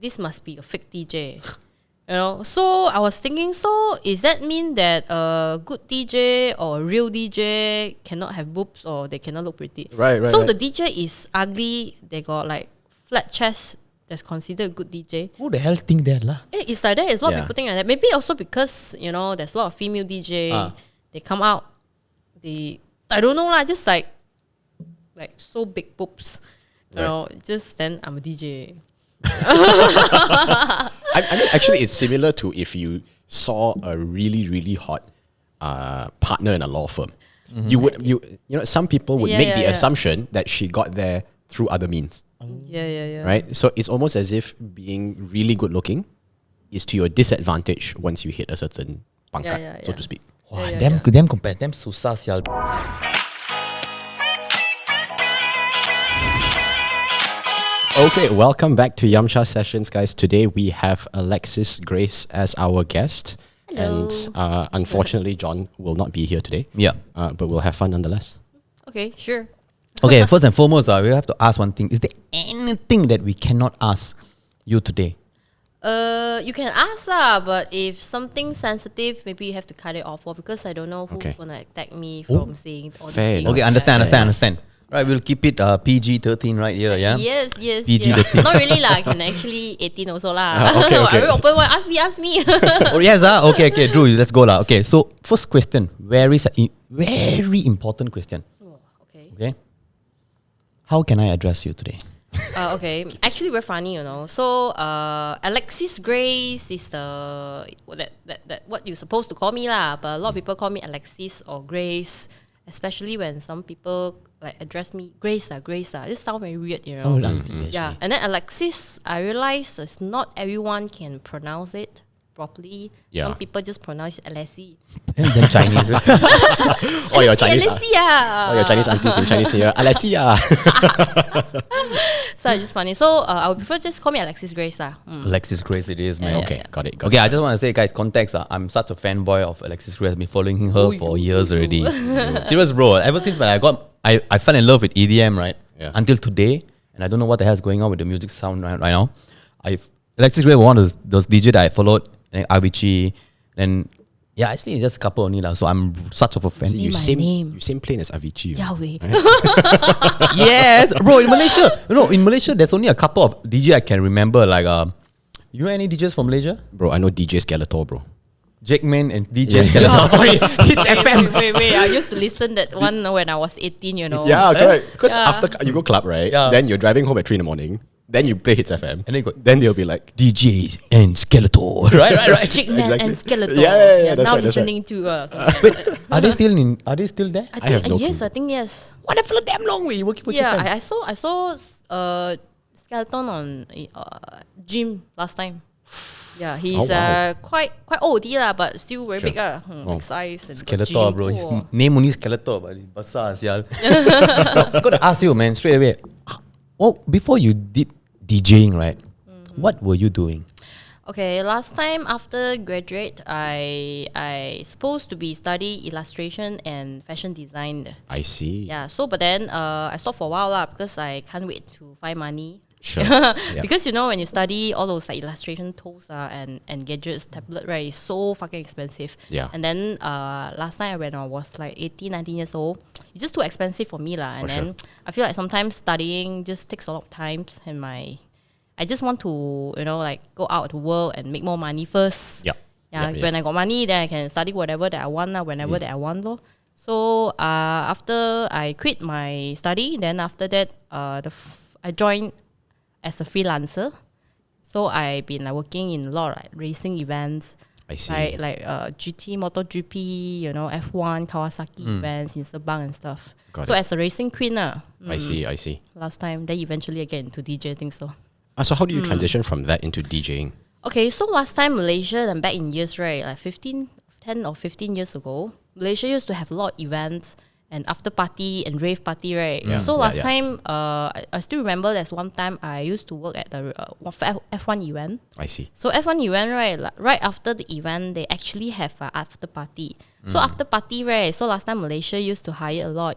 this must be a fake DJ. So I was thinking, so is that mean that a good DJ or a real DJ cannot have boobs or they cannot look pretty? Right. So the DJ is ugly, they got like flat chest, that's considered a good DJ. Who the hell think that lah? It's like that. It's a lot of people think like that. Maybe also because, there's a lot of female DJ. They come out, I don't know lah, just like so big boobs. Just then I'm a DJ. I mean, actually, it's similar to if you saw a really, really hot partner in a law firm. Some people would make the assumption that she got there through other means. Yeah. Right? So it's almost as if being really good looking is to your disadvantage once you hit a certain pangkat, so to speak. Wah, them compare them susah sial. Okay, welcome back to Yamcha Sessions, guys. Today we have Alexis Grace as our guest. Hello. And unfortunately, John will not be here today. Yeah. But we'll have fun nonetheless. Okay, sure. Okay, first and foremost, we have to ask one thing. Is there anything that we cannot ask you today? You can ask lah, but if something sensitive, maybe you have to cut it off, because I don't know who's gonna attack me from saying all these things. Okay, understand. Right, we'll keep it PG-13 right here, yeah? Yes. PG-13. Not really lah, can actually 18 also lah. Okay. I will open one, ask me. Oh yes, okay, Drew, let's go lah. Okay, so first question, very important question. Okay. How can I address you today? Okay, actually we're funny, So Alexis Grace is the that what you're supposed to call me lah. But a lot of people call me Alexis or Grace, especially when some people address me Grace. This sound very weird, Yeah, and then Alexis, I realized it's not everyone can pronounce it properly. Yeah. Some people just pronounce it Alexis. Them Chinese. Or your Chinese. Alexia. Or your Chinese aunties in Chinese New Year. Alexia. So it's just funny. So I would prefer just call me Alexis Grace lah. Alexis Grace it is, man. Okay, got it. Okay, I just want to say, guys, context. I'm such a fanboy of Alexis Grace. I've been following her for years already. Serious, bro. Ever since when I fell in love with EDM, right? Yeah. Until today, and I don't know what the hell is going on with the music sound right now. Alexis Grace was one of those DJ that I followed, and Avicii, and actually it's just a couple only lah. So I'm such of a fan. You name. seem plain as Avicii. Yahweh. Right? Yes, bro. In Malaysia, there's only a couple of DJ I can remember. You know any DJs from Malaysia? Bro, I know DJ Skeletor, bro. Jake Man and DJ Skeletor. It's FM. Wait. I used to listen that one when I was 18, Yeah, correct. Because after you go club, right? Yeah. Then you're driving home at 3 in. Then you play Hits FM. And then they'll be like, DJ and Skeletor. right. Chick Man Exactly. and Skeletor. Yeah, that's now right, that's listening to Wait, are they still there? I have think no yes, clue. I think yes. What the fuck, damn long way you working for Yeah, FM? I saw Skeleton on gym last time. Yeah, he's wow. quite old lah, but still very big big size. And Skeletor, gym. bro. His Oh. name only Skeletor, but he's basah, sial. Gotta ask you, man, straight away. Well, before you did DJing, right? What were you doing? Okay, last time after graduate, I supposed to be study illustration and fashion design. I see. Yeah, so but then I stopped for a while lah because I can't wait to find money. Sure. Yeah. Because when you study all those illustration tools and gadgets, tablet, right, it's so fucking expensive. Yeah. And then last time when I was 18, 19 years old, it's just too expensive for me lah. And For then sure. I feel like sometimes studying just takes a lot of time, and I just want to go out to work and make more money first. Yep. Yeah, when I got money, then I can study whatever that I want whenever that I want lor. So after I quit my study, then after that I joined as a freelancer. So I've been working in a lot of racing events. I see. Like GT, MotoGP, F1, Kawasaki events in Sabang and stuff. Got so it. as a racing queen I see. last time, then eventually I get into DJ, I think so. So how do you transition from that into DJing? Okay, so last time Malaysia, and back in years, right, 10 or 15 years ago, Malaysia used to have a lot of events and after party and rave party, right? Yeah. So last Yeah. time, I still remember there's one time I used to work at the F1 event. I see. So F1 event, right, right after the event, they actually have an after party. So after party, right, so last time Malaysia used to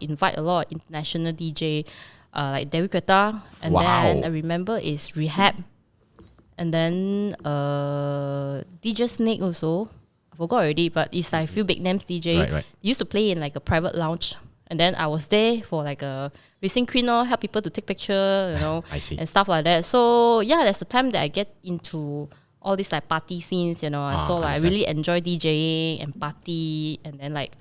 invite a lot of international DJ, like Dewi Quetta, and Wow. then I remember is Rehab. And then DJ Snake also. I forgot already, but it's like a few big names DJ. Right. He used to play in like a private lounge. And then I was there for like a racing queen, help people to take picture, I see. and stuff like that. So yeah, that's the time that I get into all these like party scenes, So like I really enjoy DJing and party, and then like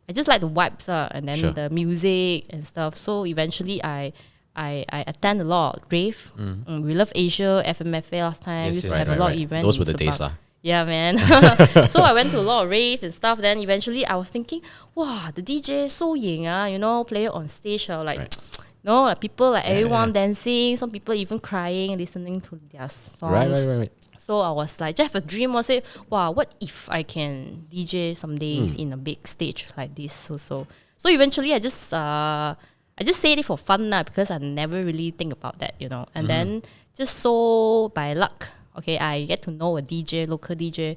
I just like the vibes, and then the music and stuff. So eventually I attend a lot of rave. We love Asia, FMFA last time. Yes, We used to right, have a lot of events. Those were the days, lah. Yeah, man. So I went to a lot of rave and stuff. Then eventually I was thinking, wow, the DJ so ying, play it on stage. Like, like people, like everyone dancing, some people even crying, listening to their songs. Right. So I was like, just have a dream. I say, wow, what if I can DJ some days in a big stage like this? So eventually I just said it for fun because I never really think about that, And then just so by luck, okay, I get to know a DJ, local DJ.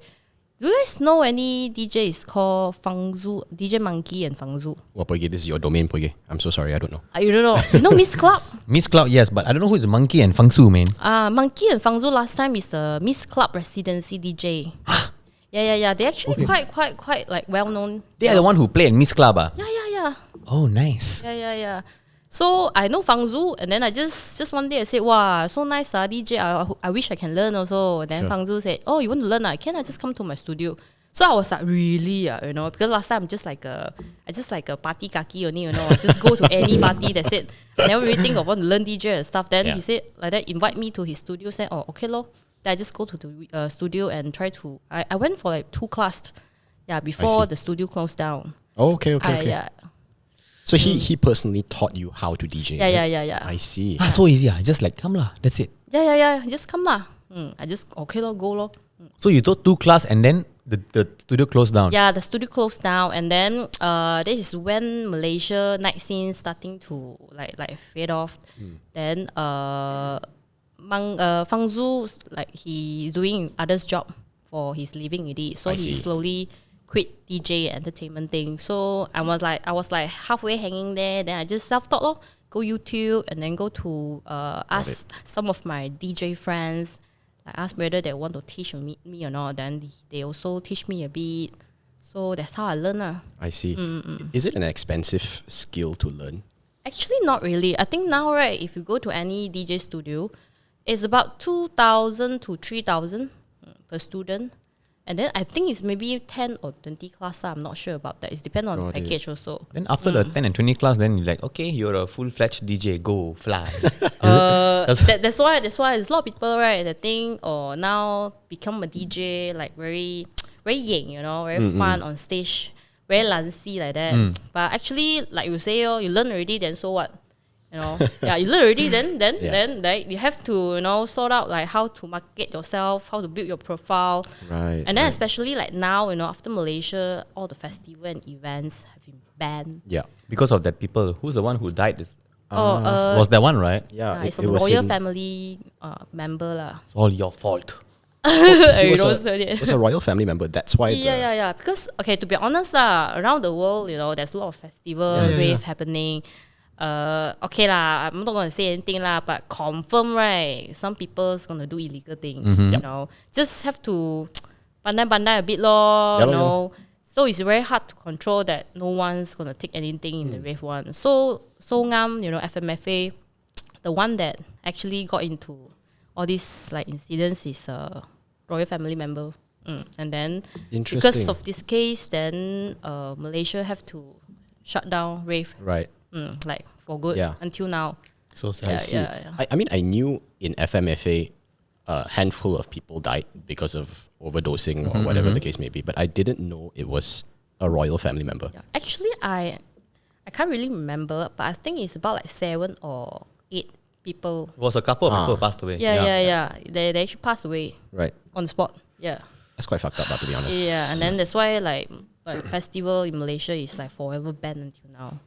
Do you guys know any DJ is called Fangzu, DJ Monkey and Fangzu? Well, Pogi, this is your domain, Pogi. I'm so sorry, I don't know. You don't know? You know Miss Club? Miss Cloud, yes, but I don't know who is Monkey and Fangsu, man. Monkey and Fangzu last time is a Miss Club residency DJ. Yeah. They actually quite like well known. They are the one who play in Miss Club, Yeah. Oh, nice. Yeah. So I know Fangzu, and then I just one day I said, wow, so nice, DJ. I wish I can learn also. And then Fangzu said, oh, you want to learn? Can I just come to my studio? So I was like, really, because last time I just like a party kaki only, I just go to any party. That's it. I never really think of want to learn DJ and stuff. Then he said like that, invite me to his studio. Said, oh, okay, lor. Then I just go to the studio and try to. I went for like 2 classes, before the studio closed down. Oh, okay. Yeah. So he personally taught you how to DJ. Yeah. I see. So easy. Just like, come lah, that's it. Yeah. Just come lah. I just okay lor, go lor. So you taught 2 class and then the studio closed down. Yeah, the studio closed down, and then this is when Malaysia night scene starting to like fade off. Then Fangzu, like he's doing others' job for his living already, so he slowly quit DJ entertainment thing. So I was like halfway hanging there. Then I just self-taught lor, go YouTube and then go to ask some of my DJ friends. I asked whether they want to teach me or not. Then they also teach me a bit. So that's how I learn. I see. Is it an expensive skill to learn? Actually, not really. I think now, right, if you go to any DJ studio, it's about 2,000 to 3,000 per student. And then I think it's maybe 10 or 20 class. I'm not sure about that. It depends on the package also. Then after the 10 and 20 class, then you're like, okay, you're a full-fledged DJ, go fly. That's why there's a lot of people, right, that think, now become a DJ, like very yang, very fun on stage, very lancy like that. But actually, like you say, you learn already, then so what? You learn already, then like you have to, sort out like how to market yourself, how to build your profile. Right. And then especially like now, after Malaysia, all the festival and events have been banned. Yeah. Because of that people. Who's the one who died? Was that one, right? Yeah. It's a royal family member lah. It's all your fault. He was a royal family member. That's why. Yeah. Because, okay, to be honest, around the world, there's a lot of festival, rave happening. Okay lah, I'm not going to say anything lah, but confirm, right, some people's going to do illegal things, Just have to pandai a bit lor, So it's very hard to control that no one's going to take anything in the rave one. So ngam, FMFA, the one that actually got into all these like incidents is a royal family member. And then because of this case, then Malaysia have to shut down rave. Right. Like for good until now. So sad. Yeah. I mean, I knew in FMFA a handful of people died because of overdosing or whatever the case may be, but I didn't know it was a royal family member. Yeah. Actually, I can't really remember, but I think it's about like 7 or 8 people. It was a couple of people passed away. Yeah. They actually passed away. Right. On the spot. Yeah. That's quite fucked up, to be honest. Yeah, and then that's why like festival in Malaysia is like forever banned until now.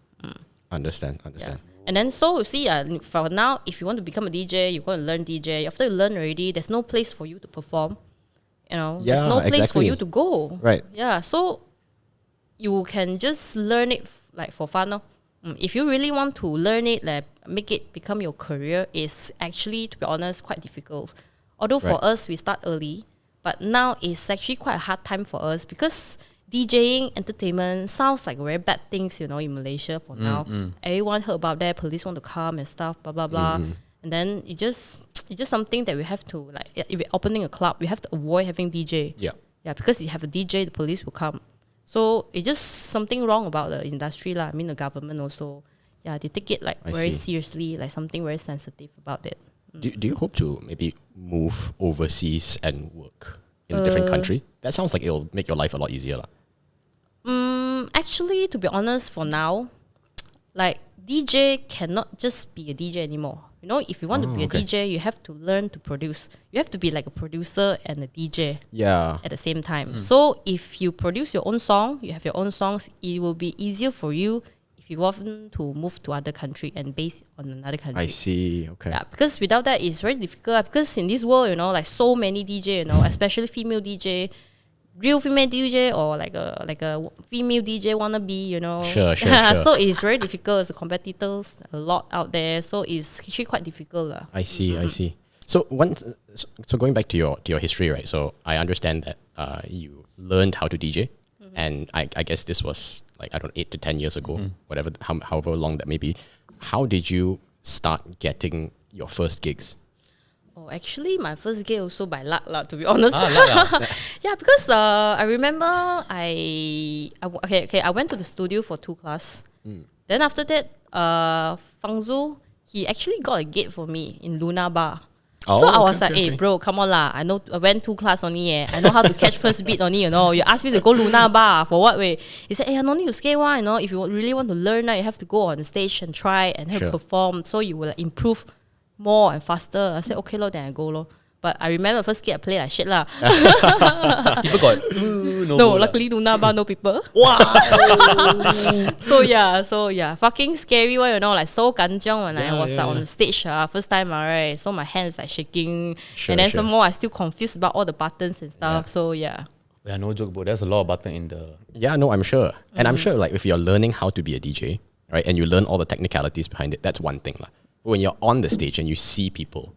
Understand. Yeah. And then so you see, for now, if you want to become a DJ, you're going to learn DJ. After you learn already, there's no place for you to perform. There's no place for you to go. Right. Yeah. So you can just learn it like for fun. No? If you really want to learn it, like make it become your career, it's actually, to be honest, quite difficult. Although for us, we start early, but now it's actually quite a hard time for us because DJing, entertainment sounds like very bad things, in Malaysia for now. Everyone heard about that, police want to come and stuff, blah, blah, blah. And then it's just something that we have to, like, if we're opening a club, we have to avoid having DJ. Yeah. Yeah, because if you have a DJ, the police will come. So it's just something wrong about the industry lah. I mean, the government also, they take it like very seriously, like something very sensitive about it. Do you hope to maybe move overseas and work in a different country? That sounds like it'll make your life a lot easier lah. Actually, to be honest, for now, like DJ cannot just be a DJ anymore. If you want to be a DJ, you have to learn to produce. You have to be like a producer and a DJ at the same time. So if you produce your own song, you have your own songs, it will be easier for you if you want to move to other country and base on another country. I see, okay. Yeah, because without that, it's very difficult. Because in this world, like so many DJ, especially female DJ, real female DJ or like a female DJ wannabe, Sure. So it's very difficult. The competitors a lot out there, so it's actually quite difficult. I see. So going back to your history, right? So I understand that you learned how to DJ, and I guess this was like 8 to 10 years ago, whatever, however long that may be. How did you start getting your first gigs? Oh, actually, my first gig also by luck lah, to be honest. Yeah, because I remember I went to the studio for 2 class. Then after that, Fangzu, he actually got a gig for me in Luna Bar. So I was like, hey, bro, come on lah. I went 2 class only. I know how to catch first beat only, You asked me to go Luna Bar for what way? He said, hey, no need to scale one, If you really want to learn, you have to go on the stage and try and have to perform. So you will improve more and faster. I said, okay, then I go. But I remember first gig I played like shit lah. People got no, luckily Luna Bar no people. Wow. So yeah, fucking scary one, like so kanjiong when I was on the stage first time, right? So my hands like shaking, and then some more I still confused about all the buttons and stuff. So yeah, no joke, bro. There's a lot of button in the. Yeah, no, I'm sure, and I'm sure like if you're learning how to be a DJ, right, and you learn all the technicalities behind it, that's one thing lah. When you're on the stage and you see people,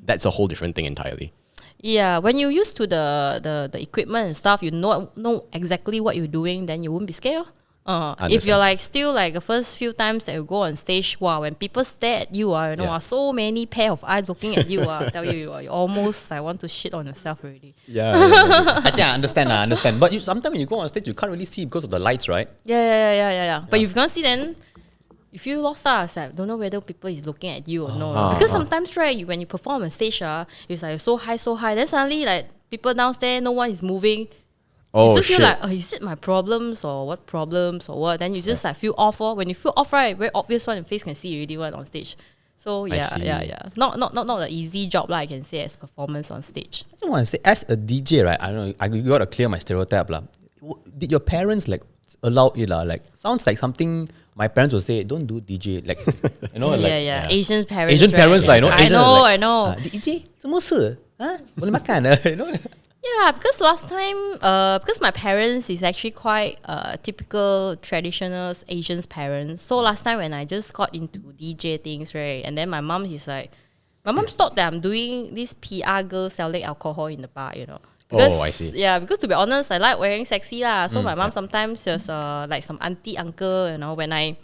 that's a whole different thing entirely. Yeah, when you're used to the equipment and stuff, you know exactly what you're doing, then you won't be scared. If you're like still like the first few times that you go on stage, wow, when people stare at you, so many pair of eyes looking at you, I tell you, you almost want to shit on yourself already. Yeah. I think I understand. But sometimes when you go on stage, you can't really see because of the lights, right? Yeah. But if you can't see, then you feel lost. I don't know whether people is looking at you or no. Because sometimes, right, when you perform on stage, it's like so high. Then suddenly, like people downstairs, no one is moving. You still feel like, is it my problems or what problems or what? Then you just like feel off. When you feel off, right, very obvious one, your face can see already one on stage. So yeah. Not an easy job, I can say, as performance on stage. I just want to say, as a DJ, right, I don't know, I got to clear my stereotype. Did your parents like allow it? Like, sounds like something my parents would say, don't do DJ. Like, Asian parents. Asian parents, right? I know. DJ, semua se? Boleh makan? Yeah, because last time, because my parents is actually quite typical traditional Asian parents. So last time when I just got into DJ things, right, and then my mom is like, my mom thought that I'm doing this PR girl selling alcohol in the bar, Because, I see. Yeah, because to be honest, I like wearing sexy lah. So my mom sometimes just like some auntie uncle, when I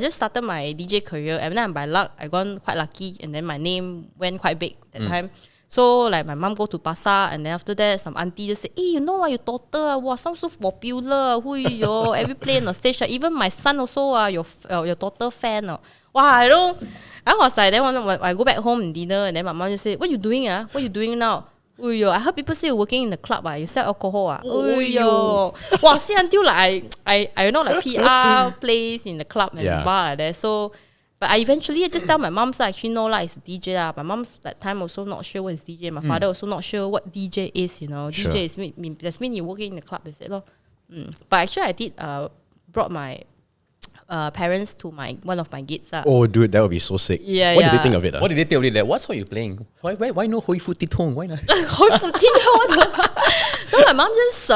just started my DJ career, and then by luck I got quite lucky, and then my name went quite big that time. So like my mom go to pasar, and then after that some auntie just say, hey, your daughter sounds so popular. Who you every play on the stage. Even my son also your daughter fan. Wow, I was like, then when I go back home and dinner, and then my mom just say, what you doing? What you doing now? I heard people say you're working in the club. You sell alcohol. Wow, see until like I like PR place in the club and bar like that. So, but I eventually just tell my mom, so actually no it's a DJ lah. My mom's that time also not sure what is DJ. My father also not sure what DJ is. DJ is that's mean you working in the club. They said But actually I did brought my parents to one of my gigs. Oh, dude, that would be so sick. Yeah, what did they think of it? What did they tell you? Like, what song you playing? Why no Hoi Fu Ti Tong? Why not? Hoi Fu Ti Tong? No, my mom just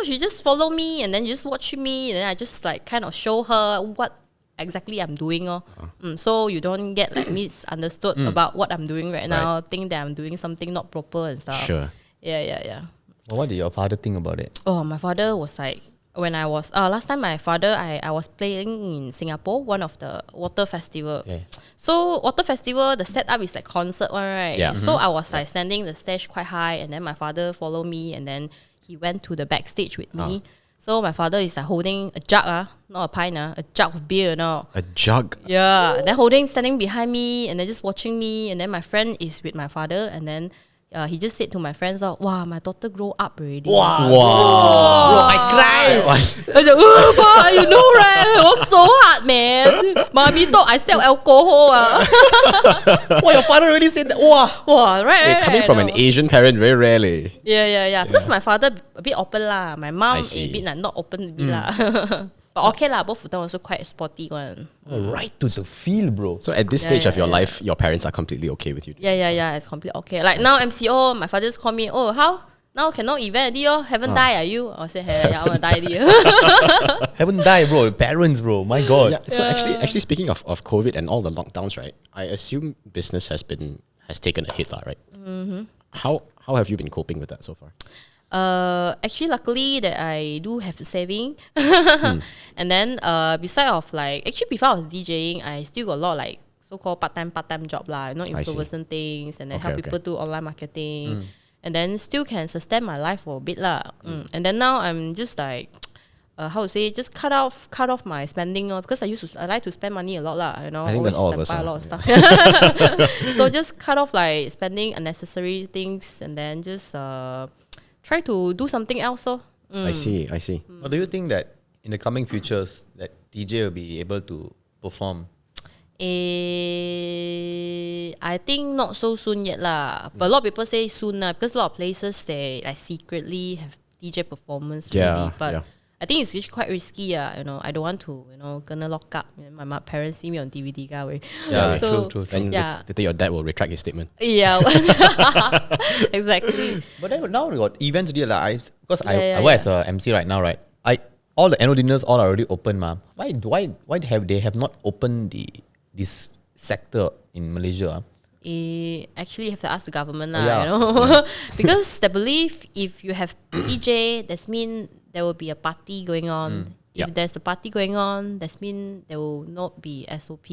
she just follow me and then just watch me, and then I just like kind of show her what exactly I'm doing. So you don't get like misunderstood about what I'm doing right now, think that I'm doing something not proper and stuff. Sure. Yeah. Well, what did your father think about it? Oh, my father was like, when I was last time my father I was playing in Singapore, one of the water festival. Okay. So water festival, the setup is like concert one, right? Yeah. So I was like standing the stage quite high, and then my father followed me, and then he went to the backstage with me. So my father is like holding a jug, not a pint, a jug of beer, A jug. Yeah, then standing behind me, and then just watching me, and then my friend is with my father, and then he just said to my friends, wow, my daughter grow up already. Wow. Bro, I cried. I was like, oh, pa, you know, right? I work so hard, man. Mommy thought I sell alcohol. Oh, your father already said that. Wow. Wow, right. Coming from an Asian parent, very rarely. Yeah. Because my father a bit open lah. My mom I a see. bit like, not open a bit lah. But okay lah, both of them also quite sporty one. Right to the field, bro. So at this stage of your life, your parents are completely okay with you. Yeah. It's completely okay. Like now MCO, my father just call me, how? Now cannot event already, haven't died, are you? I say, hey, I want to die already. Haven't died, bro. Parents, bro. My God. Yeah. So actually speaking of COVID and all the lockdowns, right? I assume business has taken a hit, right? Mm-hmm. How have you been coping with that so far? Actually, luckily that I do have the saving. And then beside of like, actually before I was DJing, I still got a lot like so-called part-time job lah, influencing things, and then help people do online marketing. And then still can sustain my life for a bit lah. And then now I'm just like, just cut off my spending because I like to spend money a lot lah. I think that's all of us. Buy a lot of stuff. So just cut off like spending unnecessary things, and then just try to do something else. I see. Well, do you think that in the coming futures that DJ will be able to perform? I think not so soon yet lah. But a lot of people say soon lah, because a lot of places they like secretly have DJ performance ready. But I think it's actually quite risky. I don't want to gonna lock up. My parents see me on DVD way. Yeah, so, true. Then later your dad will retract his statement. Yeah, exactly. But then now we got events deal I work as a MC right now, right? All the annual dinners all are already open, ma. Why have they not opened this sector in Malaysia? Actually, you have to ask the government Yeah. Because they believe if you have DJ, that means there will be a party going on. If there's a party going on, that means there will not be SOP.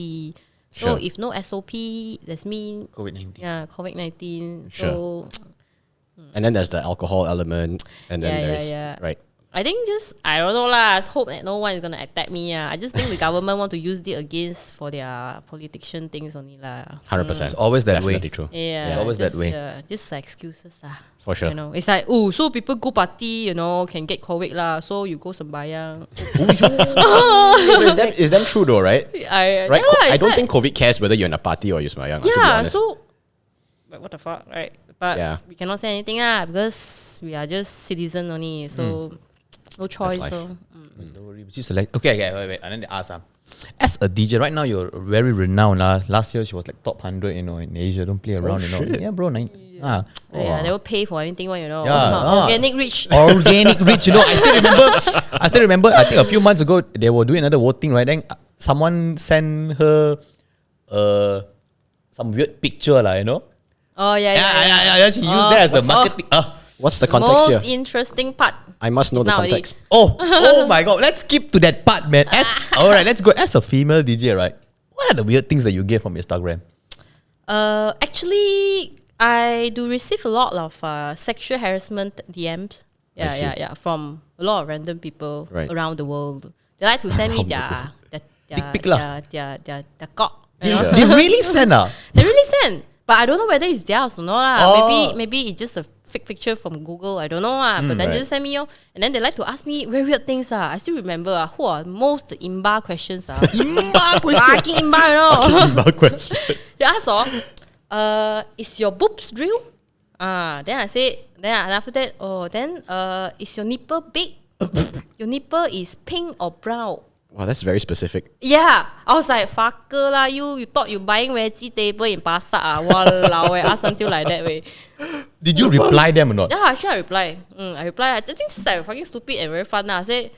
So if no SOP, that means COVID-19. Yeah, COVID-19. Sure. So And then there's the alcohol element, and then there's right. I think I don't know lah. I hope that no one is gonna attack me. I just think the government want to use it against for their politician things only lah. 100%. It's always that Definitely way. true. Yeah, It's always that just, way. Just like excuses lah. For sure. It's like, so people go party, can get COVID lah. So you go sembayang. Is that true though, right? Right. I don't think COVID cares whether you're in a party or you're smayang. Yeah. So, like, what the fuck, right? But Yeah. we cannot say anything because we are just citizen only. So no choice. life. So Don't worry. Just okay, wait. And then they ask, as a DJ, right now you're very renowned. Last year she was like top 100, in Asia. Don't play around, shit. Yeah, bro. they will pay for anything, Yeah. Organic rich. Organic rich, I still remember. I think a few months ago they were doing another voting, right? Then someone sent her some weird picture, Oh yeah. She used that as a marketing. What's the context Most here? interesting part. I must know the nowadays. context. Oh my God! Let's skip to that part, man. All right, let's go. As a female DJ, right? What are the weird things that you get from Instagram? Actually, I do receive a lot of sexual harassment DMs. Yeah, from a lot of random people around the world. They like to send me their pic lah. their cock. They really send They really send, but I don't know whether it's theirs or not. Oh. Maybe it's just a fake picture from Google. I don't know. But then they just send me, and then they like to ask me very weird things. I still remember who are most imba questions. Imba question. Fucking imba, Inbound question. They ask, is your boobs real? Then I say, after that, is your nipple big? Your nipple is pink or brown? Wow, that's very specific. Yeah, I was like, fucker lah, you thought you buying veggie table in pasar walao, ask until like that way. Did you reply them or not? Yeah, actually I reply. I reply. I think it's like fucking stupid and very fun. I say,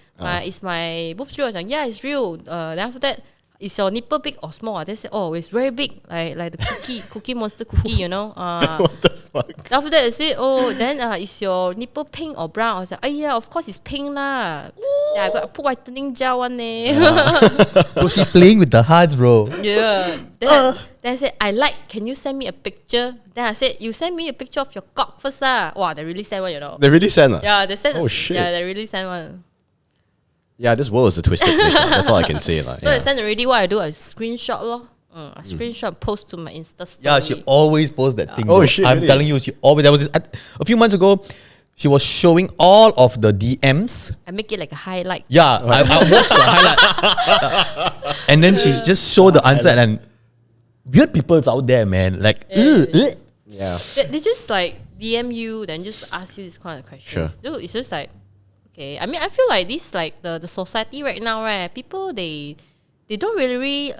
is my boobs real? I was like, yeah, it's real. Then after that, is your nipple big or small? They say, oh, it's very big, like the cookie monster cookie, you know. What the fuck? After that, they say, oh, then is your nipple pink or brown? I was like, oh yeah, of course it's pink lah. Yeah, I got to put whitening gel on there. Bro, she playing with the hearts, bro. Yeah. Then I said, can you send me a picture? Then I said, you send me a picture of your cock first lah. Wow, they really sent one, you know. They really sent. Yeah, they sent. Oh shit. Yeah, they really sent one. Yeah, this world is a twisted place. That's all I can say. So I sent already. What I do, I screenshot lor. I screenshot, post to my Insta story. Yeah, she always posts that thing. Oh, bro. shit, I'm really? telling you, she always. There was this, a few months ago, she was showing all of the DMs. I make it like a highlight. Yeah, I watched the highlight. And then she just showed the answer, and weird people's out there, man. Like, Yeah. They just like DM you, then just ask you this kind of questions. Dude, it's just like, okay. I mean, I feel like this, like the society right now, right? People they don't really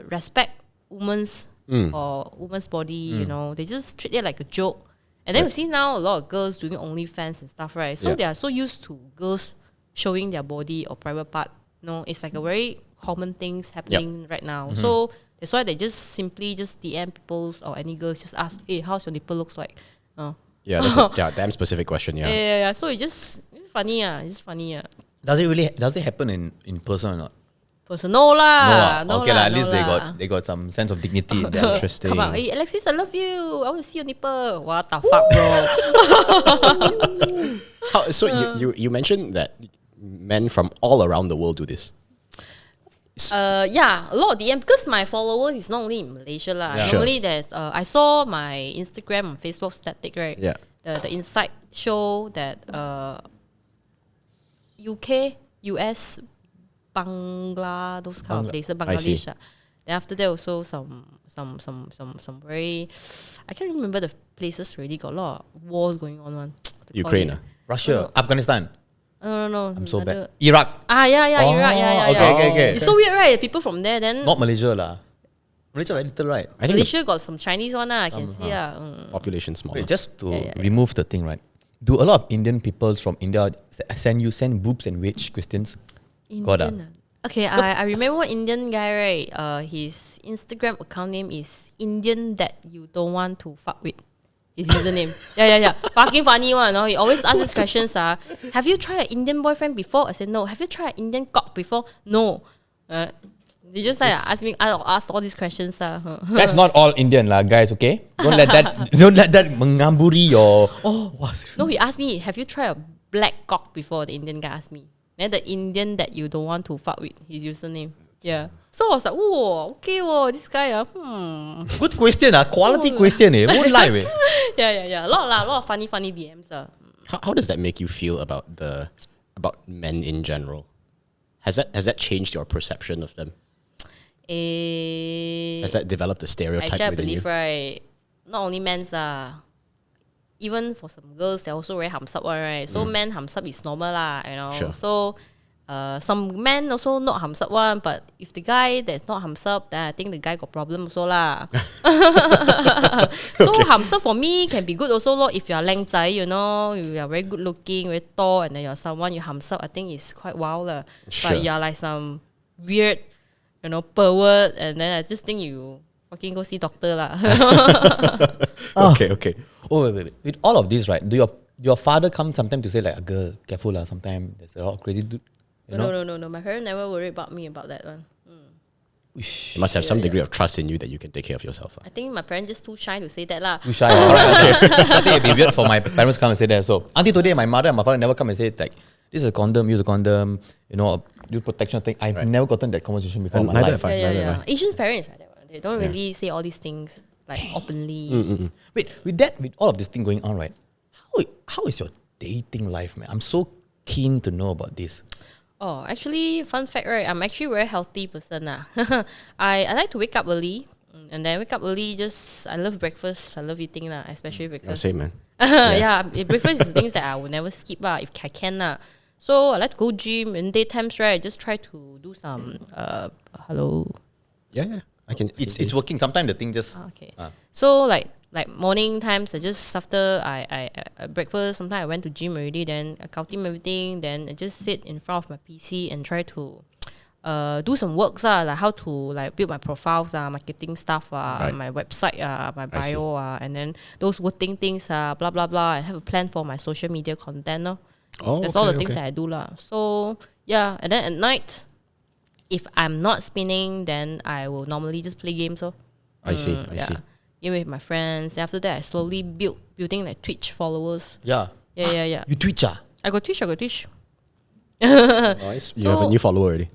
respect women's or women's body. You know, they just treat it like a joke. And then you see now a lot of girls doing OnlyFans and stuff, right? So they are so used to girls showing their body or private part. No, it's like a very common things happening right now. So that's why they just simply just DM people's or any girls just ask, hey, how's your nipple looks like? Yeah, that's a damn specific question. Yeah. Yeah. So it's funny. It's funny. does it happen in person or not? No lah. No okay lah, at least no they got some sense of dignity in there. Interesting. Come on, hey, Alexis, I love you. I want to see your nipple. What the fuck, bro? So you mentioned that men from all around the world do this. Yeah, a lot of DM because my followers is not only in Malaysia lah. Yeah. Normally there's I saw my Instagram and Facebook static, right? Yeah. The insight show that UK, US, Bangla, those kind of places, Bangladesh. Then after that also some very, I can't remember the places already, got a lot of wars going on. What to call Ukraine. it? Russia, Afghanistan. No. I'm so another- bad. Iraq. Iraq. Yeah. Okay. It's so weird, right? People from there, then Not Malaysia lah. Malaysia very little, right? I think Malaysia got some Chinese one, I can see. the population small. Wait, just to remove the thing, right? Do a lot of Indian people from India send boobs and wage questions? Got Indian. Okay, I remember one Indian guy, right? His Instagram account name is Indian that you don't want to fuck with. His username. Yeah. Fucking funny one. No? He always asks these questions. Have you tried an Indian boyfriend before? I said no. Have you tried an Indian cock before? No. They just like ask all these questions. That's not all Indian lah, guys. Okay, don't let that mengamburi your. No, he asked me, have you tried a black cock before? The Indian guy asked me. Then the Indian that you don't want to fuck with, his username. Yeah. So I was like, whoa, okay, this guy, Good question, quality question, Won't lie, eh. Yeah. A lot of funny DMs. How does that make you feel about men in general? Has that changed your perception of them? Has that developed a stereotype Actually, I within believe, you? right, not only men's even for some girls, they're also very hams up, right? So men hams up is normal lah, you know. Sure. So some men also not hams up one, but if the guy that's not hams up, then I think the guy got problem also lah. So hams up for me can be good also lor. If you are leng zai, you know, you are very good looking, very tall, and then you're someone you hams up, I think it's quite wow lah. Sure. But you're like some weird, you know, pervert, and then I just think you fucking go see doctor lah. Okay. Oh wait. With all of this, right? Do your father come sometimes to say like, girl, careful lah. Sometimes there's a lot of crazy dude. No. My parents never worry about me about that one. You must have some degree of trust in you that you can take care of yourself. I think my parents just too shy to say that lah. Too shy. Alright, okay. I think it'd be weird for my parents come and say that. So until today, my mother and my father never come and say like, this is a condom, use a condom, you know, do protection thing. I've never gotten that conversation before in my life. Yeah. Asian parents like that one. They don't really say all these things like openly. Wait, with all of this thing going on, right? How is your dating life, man? I'm so keen to know about this. Oh, actually, fun fact, right? I'm actually a very healthy person. I like to wake up early. And then wake up early, I love breakfast. I love eating, especially breakfast. Same, man. Breakfast is things that I will never skip if I can. So I like to go gym in daytimes, right? Just try to do some, hello. Yeah. I can. It's working. Sometimes the thing just... Okay. So like morning times, I just after I breakfast, sometimes I went to gym already, then I count everything, then I just sit in front of my PC and try to do some works like how to like build my profiles marketing stuff my website my bio and then those wording things blah blah blah. I have a plan for my social media content. That's all the things that I do So yeah, and then at night, if I'm not spinning, then I will normally just play games. I see. Game with my friends. And after that, I slowly building like Twitch followers. Yeah. Yeah. You Twitch I got Twitch. Nice. You have a new follower already.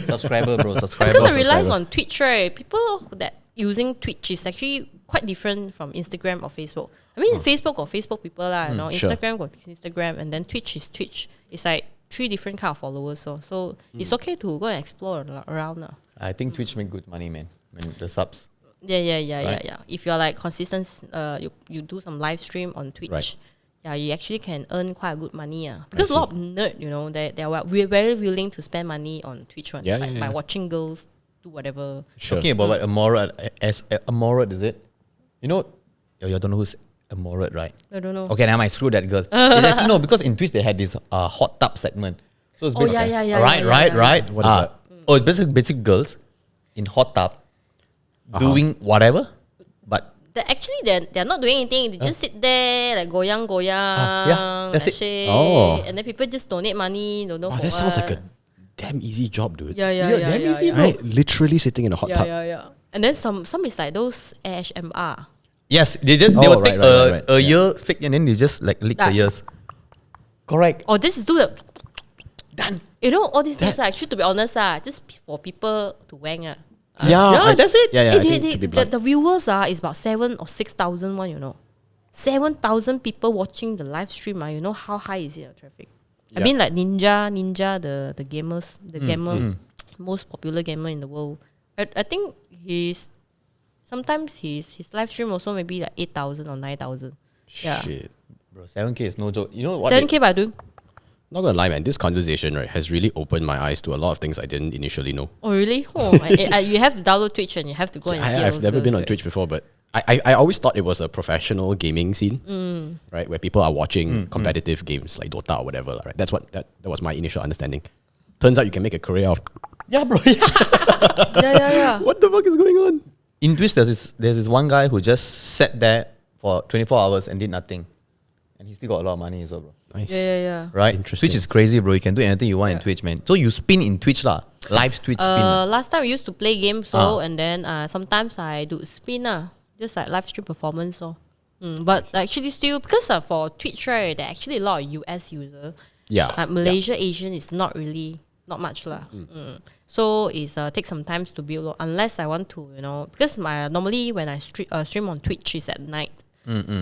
Subscriber, bro. Subscriber. Because I realized on Twitch, right, people that using Twitch is actually quite different from Instagram or Facebook. I mean, Facebook got Facebook people Instagram got Instagram, and then Twitch is Twitch. It's like 3 different kind of followers. So it's okay to go and explore around. I think Twitch make good money, man. When the subs. Yeah. If you're like consistent, you do some live stream on Twitch. Right. Yeah, you actually can earn quite a good money. Because a lot of nerd, we're very willing to spend money on Twitch by watching girls do whatever. Sure. Talking about what Amorot, is it? You know, you don't know who's Amorot, right? I don't know. Okay, now I screw that girl. It's actually no, because in Twitch they had this hot tub segment. So it's basically right. What is that? Oh, it's basic girls in hot tub doing whatever, but they're not doing anything. They just sit there like goyang. That's it. Shake, and then people just donate money. Don't know. Wow, that sounds like a damn easy job, dude. Yeah. damn easy, bro. Right? Literally sitting in a hot tub. Yeah. And then some is like those ASMR. yes, they will take right. a ear flick and then they just like lick the ears. Correct. Or this is do the Done. all these things actually, to be honest, just for people to wang. That's it. Yeah, I think to be blunt. The viewers is about 7,000 or 6,000 7,000 people watching the live stream. You know how high is it traffic? I mean, like Ninja, the gamers, gamer, most popular gamer in the world. I think sometimes his live stream also maybe like 8,000 or 9,000. Yeah. Shit. Bro, 7K is no joke. You know what? 7K by doing. Not gonna lie, man. This conversation, right, has really opened my eyes to a lot of things I didn't initially know. Oh, really? You have to download Twitch and you have to go and see. I've never been on Twitch before, but I always thought it was a professional gaming scene, right, where people are watching competitive games like Dota or whatever, right? That was my initial understanding. Turns out you can make a career of. Yeah, bro. Yeah. What the fuck is going on? In Twitch, there's this one guy who just sat there for 24 hours and did nothing, and he still got a lot of money as well, bro. Nice. Yeah. Right? Interesting. Twitch is crazy, bro. You can do anything you want in Twitch, man. So you spin in Twitch lah. Live Twitch spin. Last time we used to play games, and then sometimes I do spin, just like live stream performance. But actually still, because for Twitch, right, there are actually a lot of US users. Yeah. Like Malaysia, Asian is not much lah. So it takes some time to build, unless I want to, because normally when I stream on Twitch is at night.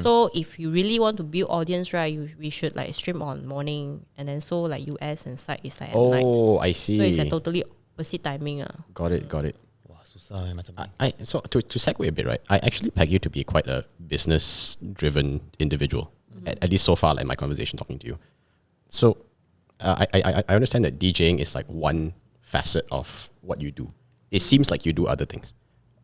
So if you really want to build audience, right, we should like stream on morning, and then so like US and side is like at night. Oh, I see. So it's a totally opposite timing. Got it. Wah, susah macam. So to segue a bit, right? I actually peg you to be quite a business-driven individual, at least so far, like my conversation talking to you. So I understand that DJing is like one facet of what you do. It seems like you do other things.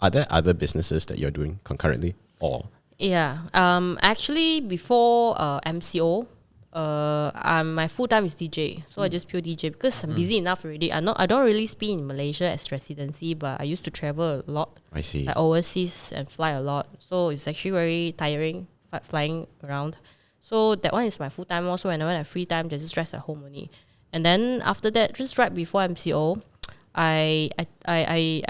Are there other businesses that you're doing concurrently, or? Yeah. Actually, before MCO, my full time is DJ. So I just pure DJ because I'm busy enough already. I don't really spin in Malaysia as residency, but I used to travel a lot. I see. Like overseas and fly a lot. So it's actually very tiring flying around. So that one is my full time. Also, when I have free time, just rest at home only. And then after that, just right before MCO, I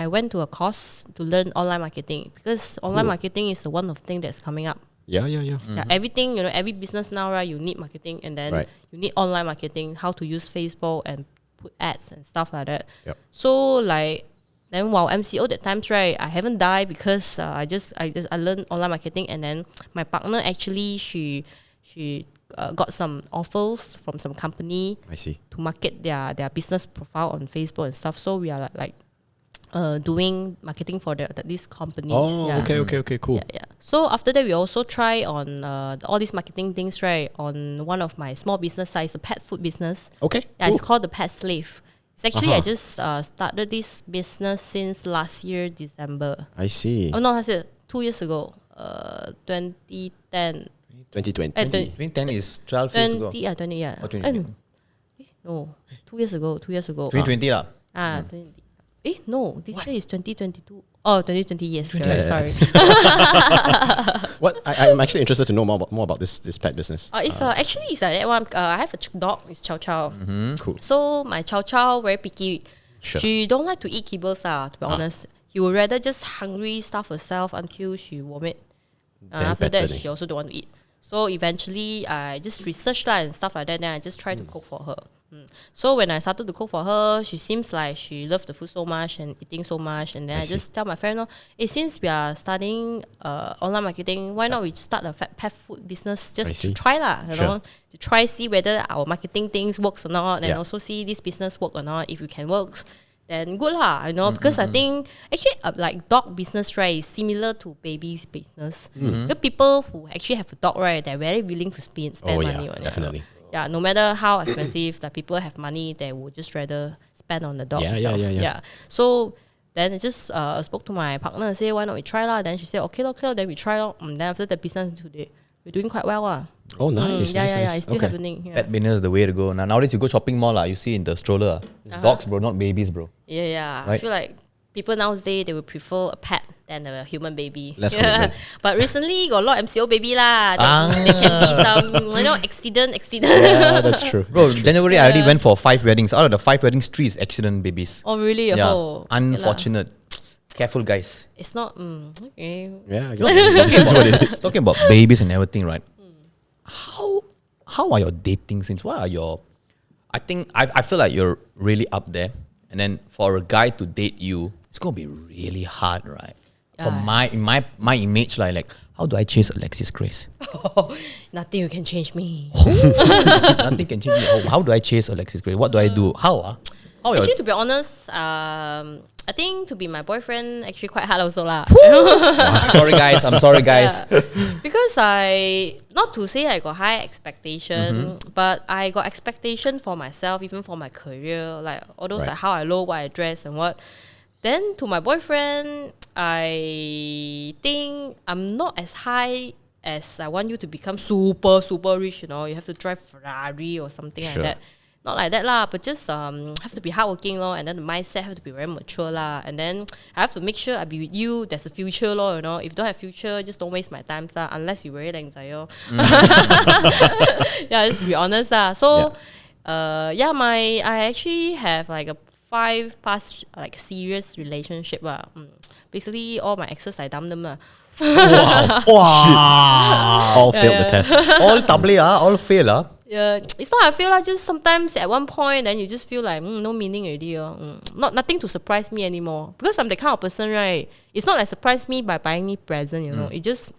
went to a course to learn online marketing, because online marketing is the one of thing that's coming up. Yeah. Yeah, everything, every business now, right, you need marketing, and then you need online marketing, how to use Facebook and put ads and stuff like that. Yep. So like then while MCO that times, right, I haven't died because I learned online marketing, and then my partner actually she got some offers from some company. I see. To market their business profile on Facebook and stuff. So we are like doing marketing for these companies. Oh, okay, cool. Yeah. So after that, we also try on all these marketing things, right, on one of my small business sites, a pet food business. Okay. Yeah, cool. It's called the Pet Slave. It's actually I just started this business since last year December. I see. Oh no, last year, 2 years ago, 2010. 2020. 2010 is 12 years ago. 20, yeah. Or 2020. No, 2 years ago. 2020 lah. No, this year is 2022. Oh, 2020, yes. Sorry. What I'm actually interested to know more about this pet business. It's actually it's that one. I have a dog. It's Chow Chow. Cool. So my Chow Chow very picky. Sure. She don't like to eat kibbles. To be honest, she would rather just hungry starve herself until she vomit. After that, she also don't want to eat. So eventually, I just researched and stuff like that. Then I just try to cook for her. So when I started to cook for her, she seems like she loved the food so much and eating so much. And then I just tell my friend, since we are studying online marketing, why not we start a pet food business just to try know, to try see whether our marketing things works or not, and also see this business work or not. If it can work, then good because I think actually like dog business, right, is similar to babies business. The people who actually have a dog, right, they're very willing to spend money on it. Definitely. Yeah, no matter how expensive that people have money, they would just rather spend on the dog itself. Yeah. So then I just spoke to my partner and say, why not we try lah? Then she said, okay, then we try lah. Then after the business today, we're doing quite well lah. Oh, nice. It's still happening. Yeah. Pet business is the way to go. Nowadays you go shopping mall, you see in the stroller, it's dogs, bro, not babies, bro. Yeah. Right? I feel like people nowadays they would prefer a pet than a human baby. Less commitment. But recently got a lot of MCO baby lah. There can be some accident. Yeah, that's true. Bro, January I already went for 5 weddings. Out of the 5 weddings, 3 is accident babies. Oh really? Yeah. Oh, unfortunate. Careful, guys. It's not okay. Yeah, I guess what it is. Talking about babies and everything, right? How are your dating scenes? What are your? I feel like you're really up there, and then for a guy to date you, it's gonna be really hard, right? For my image, like how do I chase Alexis Grace? Nothing you can change me. Nothing can change me. How do I chase Alexis Grace? What do I do? How? Actually, to be honest, I think to be my boyfriend actually quite hard also lah. I'm sorry guys. Yeah. Because not to say I got high expectation, but I got expectation for myself, even for my career, like all those like how I look, what I dress and what. Then to my boyfriend, I think I'm not as high as I want you to become super, super rich, you have to drive Ferrari or something like that. Not like that lah, but just have to be hardworking lor, and then the mindset have to be very mature lah, and then I have to make sure I be with you. There's a future lor, If you don't have future, just don't waste my time lah, unless you very anxiety. Yeah, just to be honest lah. So, I actually have like a 5 past like serious relationship lah. Basically, all my exes I dumped them lah. Wow. All failed the test. All tabli all fail Yeah, it's not I feel like just sometimes at one point then you just feel like no meaning already. Nothing to surprise me anymore. Because I'm the kind of person, right? It's not like surprise me by buying me present, It just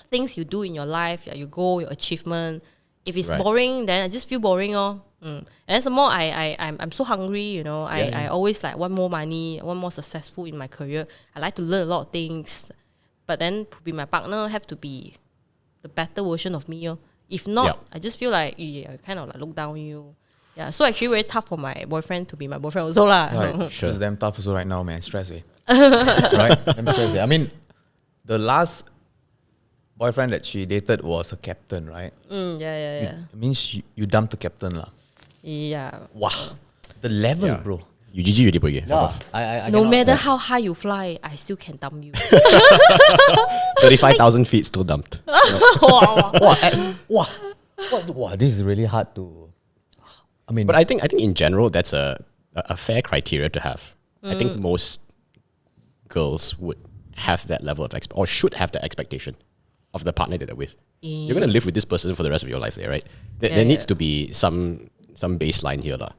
things you do in your life, your goal, your achievement. If it's boring, then I just feel boring. And some more I'm so hungry, I always like want more money, want more successful in my career. I like to learn a lot of things. But then to be my partner have to be the better version of me. If not, I just feel like I kind of like look down on you. Yeah, so actually very tough for my boyfriend to be my boyfriend also lah. Right, sure. It's damn tough also right now, man. Stress, right? Damn stress. I mean, the last boyfriend that she dated was a captain, right? Yeah. It means you dumped the captain lah. Yeah. Wow, the level, bro. You GG already, pergi. Wow. I no matter how high you fly, I still can dump you. 35,000 feet still dumped. Wow, this is really hard to. I mean, but I think in general that's a fair criteria to have. I think most girls would have that level of or should have that expectation of the partner that they're with. You're gonna live with this person for the rest of your life, there, right? There needs to be some baseline here, lah.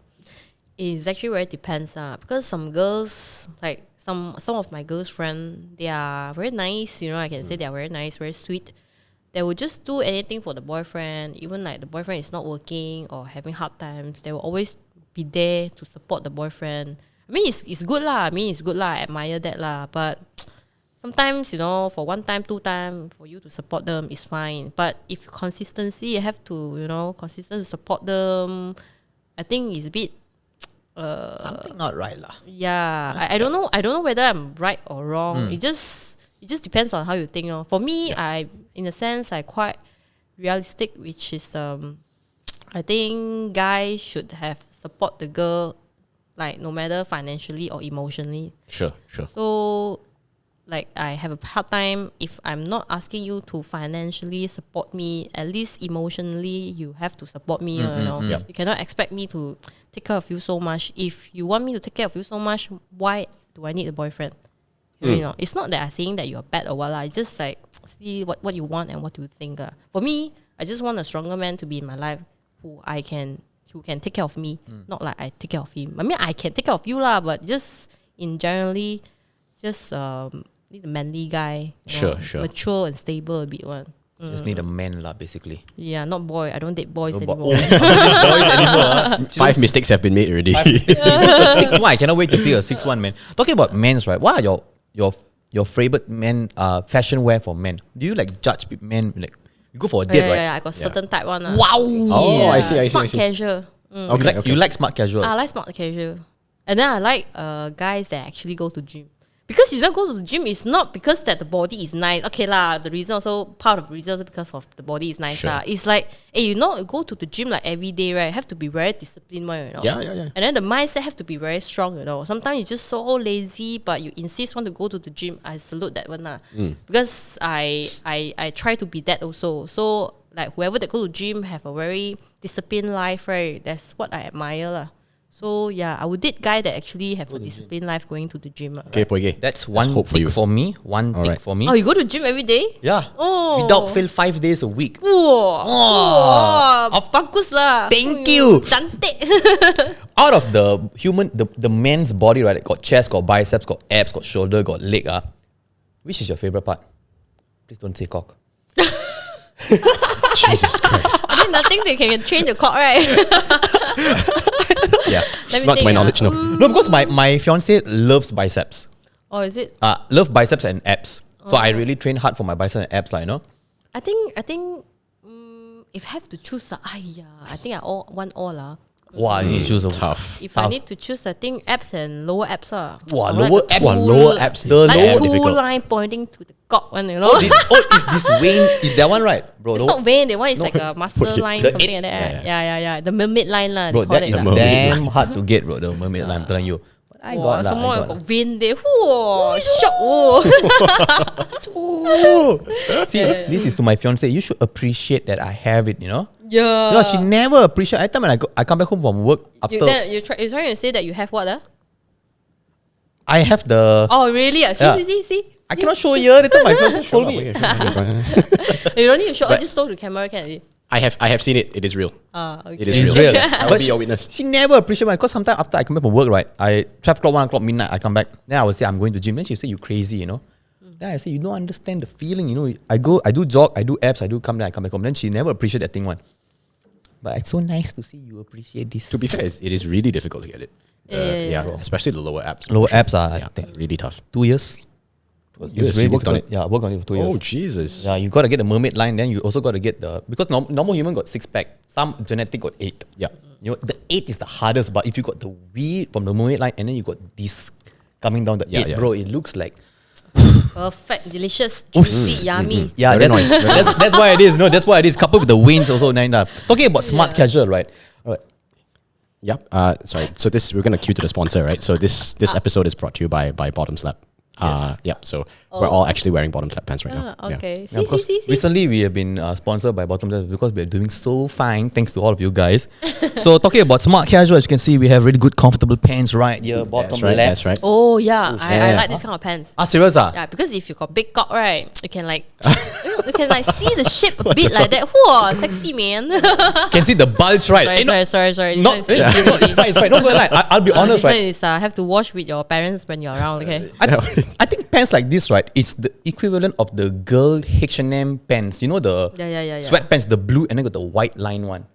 It's actually very depends because some girls, like some of my girls' friends, they are very nice, I can say they are very nice, very sweet. They will just do anything for the boyfriend, even like the boyfriend is not working or having hard times, they will always be there to support the boyfriend. I mean it's good lah, I admire that lah, but sometimes, for 1 time, 2 time, for you to support them is fine. But if consistency, you have to, consistent to support them, I think it's a bit something not right lah. Yeah, I don't know whether I'm right or wrong. It just depends on how you think. For me, I in a sense I quite realistic, which is I think guys should have support the girl like no matter financially or emotionally. Sure. So, like I have a hard time if I'm not asking you to financially support me, at least emotionally you have to support me. You know, you cannot expect me to take care of you so much. If you want me to take care of you so much, why do I need a boyfriend? You know, it's not that I'm saying that you're bad or what. I just like see what you want and what you think. For me, I just want a stronger man to be in my life who can take care of me, not like I take care of him. I mean, I can take care of you lah, but just in generally, just need a manly guy. Sure. Mature and stable a bit one. Just need a man lah, basically. Yeah, not boy. I don't date boys No, anymore. boys anymore. 5 mistakes have been made already. 6'1", I cannot wait to see a 6'1" man. Talking about men's, right? What are your favorite men fashion wear for men? Do you like judge men like you go for a date, right? Yeah, I got certain type one. Wow. Oh, I see. Smart casual. Okay. You like smart casual. I like smart casual. And then I like guys that actually go to gym. Because you don't go to the gym, it's not because that the body is nice. Okay lah, the reason also, part of the reason also because of the body is nice. Sure. It's like, hey, you know, you go to the gym like every day, right? Have to be very disciplined one, you know. Yeah. And then the mindset have to be very strong, you know. Sometimes you're just so lazy, but you insist want to go to the gym. I salute that one lah. Because I try to be that also. So like whoever that go to gym have a very disciplined life, right? That's what I admire lah. So yeah, I would date guy that actually have a disciplined life going to the gym. Okay, Poige. That's one hope for tick you. for me. One tick Alright. for me. Oh, you go to gym every day? Yeah. Oh. Without fail 5 days a week. Wow. Bagus lah. Thank you. Cantik. Out of the human, the man's body, right? Got chest, got biceps, got abs, got shoulder, got leg. Which is your favorite part? Please don't say cock. Jesus Christ. I mean, nothing they can train the cock, right? Yeah. Let me Not to think, my knowledge, no. No, because my fiance loves biceps. Oh, is it? Love biceps and abs. So I really train hard for my biceps and abs, like, you know. I think if I have to choose, I think I want all. Wow, you need to choose a Tough. If I need to choose, I think abs and lower abs. Wow, I like lower the abs. full- Lower abs. The like lower full difficult. line pointing to the cock one, you know. Is this vein? Is that one right, bro? It's lower- not vein. The one is like a muscle Okay. line, The something eight- like that. Yeah. The mermaid line lah. Bro, They call that it is lah. mermaid damn hard to get, bro. The mermaid line, I'm telling you. But I Wow, got lah, some more I got got vein there. Whoa, shock. Oh. See, this is to my fiance. You should appreciate that I have it, you know. Yeah. No, she never appreciate. I time when I come back home from work after You're trying to say that you have what? I have the. Oh, really? Yeah. See. I cannot show you. Later my fiance told me. You don't need to show. I just show the camera, can it? I have seen it. It is real. Okay. It is It's real. real. I will But be your witness. She never appreciate my. Because sometimes after I come back from work, right, 12 o'clock, 1 o'clock, midnight, I come back. Then I will say I'm going to gym. Then she will say you crazy, you know. Then I say you don't understand the feeling, you know. I do jog, I do abs, I do come, then I come back home. Then she never appreciate that thing one. But it's so nice to see you appreciate this. To be fair, it is really difficult to get it. Yeah. Especially the lower abs. Lower abs are Yeah, really tough. 2 years. Yes, you worked on it. Yeah, I worked on it for 2 years. Oh, Jesus. Yeah, you got to get the mermaid line. Then you also got to get the because normal human got 6 pack. Some genetic got 8. Yeah. You know the 8 is the hardest. But if you got the V from the mermaid line and then you got this coming down the 8, Yeah. bro, it looks like Perfect, delicious, juicy, yummy. yeah. Very That's, nice, very that's why it is. No, that's why it is. Coupled with the wings also. Talking about smart casual, right? All right. Yep. Sorry. So we're gonna cue to the sponsor, right? So this episode is brought to you by Bottom Slap. Yeah. So we're all actually wearing Bottom Slap pants right now. Yeah. Okay. Yeah, because recently we have been sponsored by Bottom Left because we are doing so fine thanks to all of you guys. So talking about smart casual, as you can see, we have really good comfortable pants right here, bottom left. That's right. Oh yeah, I yeah. like this kind of pants. Serious ah? Yeah, because if you got big cock, right, you can like you can like see the shape a bit like that. Whoa, sexy man. Can see the bulge right? Sorry. Not, it's fine. Not gonna lie. I'll be honest, This one right? is have to wash with your parents when you're around. Okay. I think pants like this, right, is the equivalent of the girl H&M pants. You know the Yeah. sweatpants, the blue and then got the white line one.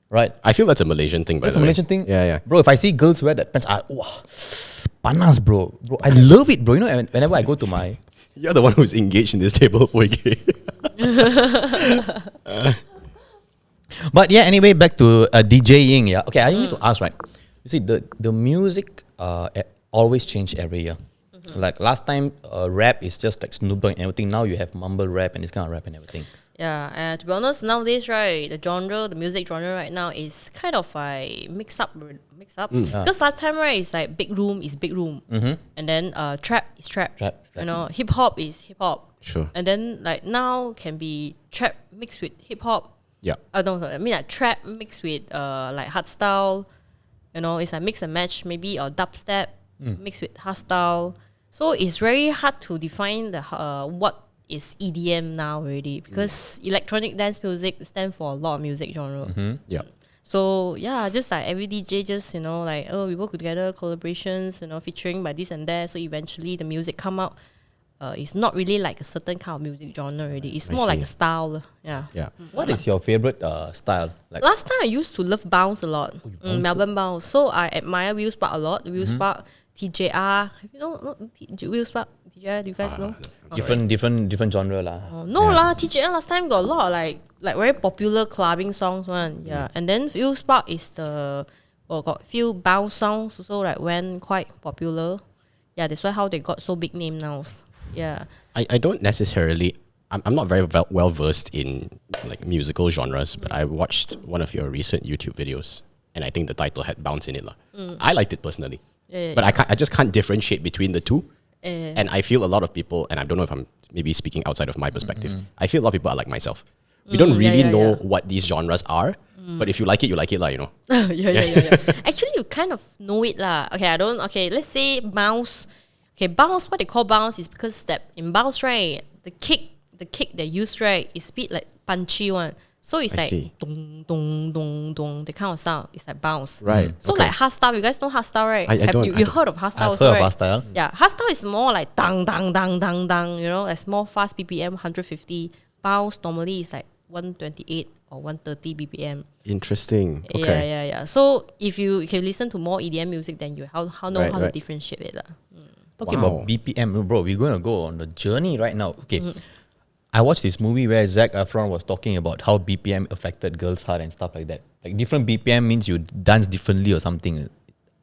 Right? I feel that's a Malaysian thing, by That's the a way. Malaysian thing. Yeah. Bro, if I see girls wear that pants, wow, panas, bro. I love it, bro. You know, whenever I go to my... You're the one who's engaged in this table. Okay. But yeah, anyway, back to DJing. Yeah, okay. I need to ask, right? You see, the music always change every year. Like last time, rap is just like Snoop Dogg and everything. Now you have mumble rap and this kind of rap and everything. Yeah, and to be honest, nowadays, right, the music genre right now is kind of like mix up. Because last time, right, it's like big room is big room, and then trap is trap. You know, hip hop is hip hop. Sure. And then like now can be trap mixed with hip hop. Yeah. No, I mean like trap mixed with like hardstyle. You know, it's like mix and match maybe, or dubstep mixed with hardstyle. So it's very hard to define the what is EDM now already, because electronic dance music stands for a lot of music genre. Yeah. So yeah, just like every DJ, just like we work together, collaborations, featuring by this and that. So eventually the music come out. It's not really like a certain kind of music genre already. It's more like a style. Yeah. Yeah. What is your favorite style? Like last time I used to love bounce a lot. Melbourne bounce. So I admire Will Spark a lot. Will Spark, TJR. Will Spark, TJR, do you guys know? different genre lah. No lah, TJR last time got a lot of like very popular clubbing songs one. Yeah. And then Will Spark is got few bounce songs also like went quite popular. Yeah, that's why how they got so big name now. Yeah. I don't necessarily. I'm not very well versed in like musical genres, but I watched one of your recent YouTube videos, and I think the title had bounce in it lah. I liked it personally, but I just can't differentiate between the two. And I feel a lot of people, and I don't know if I'm maybe speaking outside of my perspective. I feel a lot of people are like myself. We don't really know what these genres are, but if you like it lah, you know. Yeah. Actually, you kind of know it lah. Okay, let's say bounce. Okay, bounce, what they call bounce is because that in bounce, right, the kick they use, right, is a bit like punchy one. So it's dong, dong, dong, dong, the kind of sound. It's like bounce. Right. So like hardstyle, you guys know hardstyle, right? You heard of hardstyle I've heard of hardstyle. Yeah, hardstyle is more like dang, dang, dang, dang, dang, it's more fast BPM, 150. Bounce normally is like 128 or 130 BPM. Interesting. Okay. Yeah. So if you can listen to more EDM music, then you know how to differentiate it. Talking about BPM, bro, we're going to go on the journey right now. Okay. I watched this movie where Zac Efron was talking about how BPM affected girls' heart and stuff like that. Like different BPM means you dance differently or something,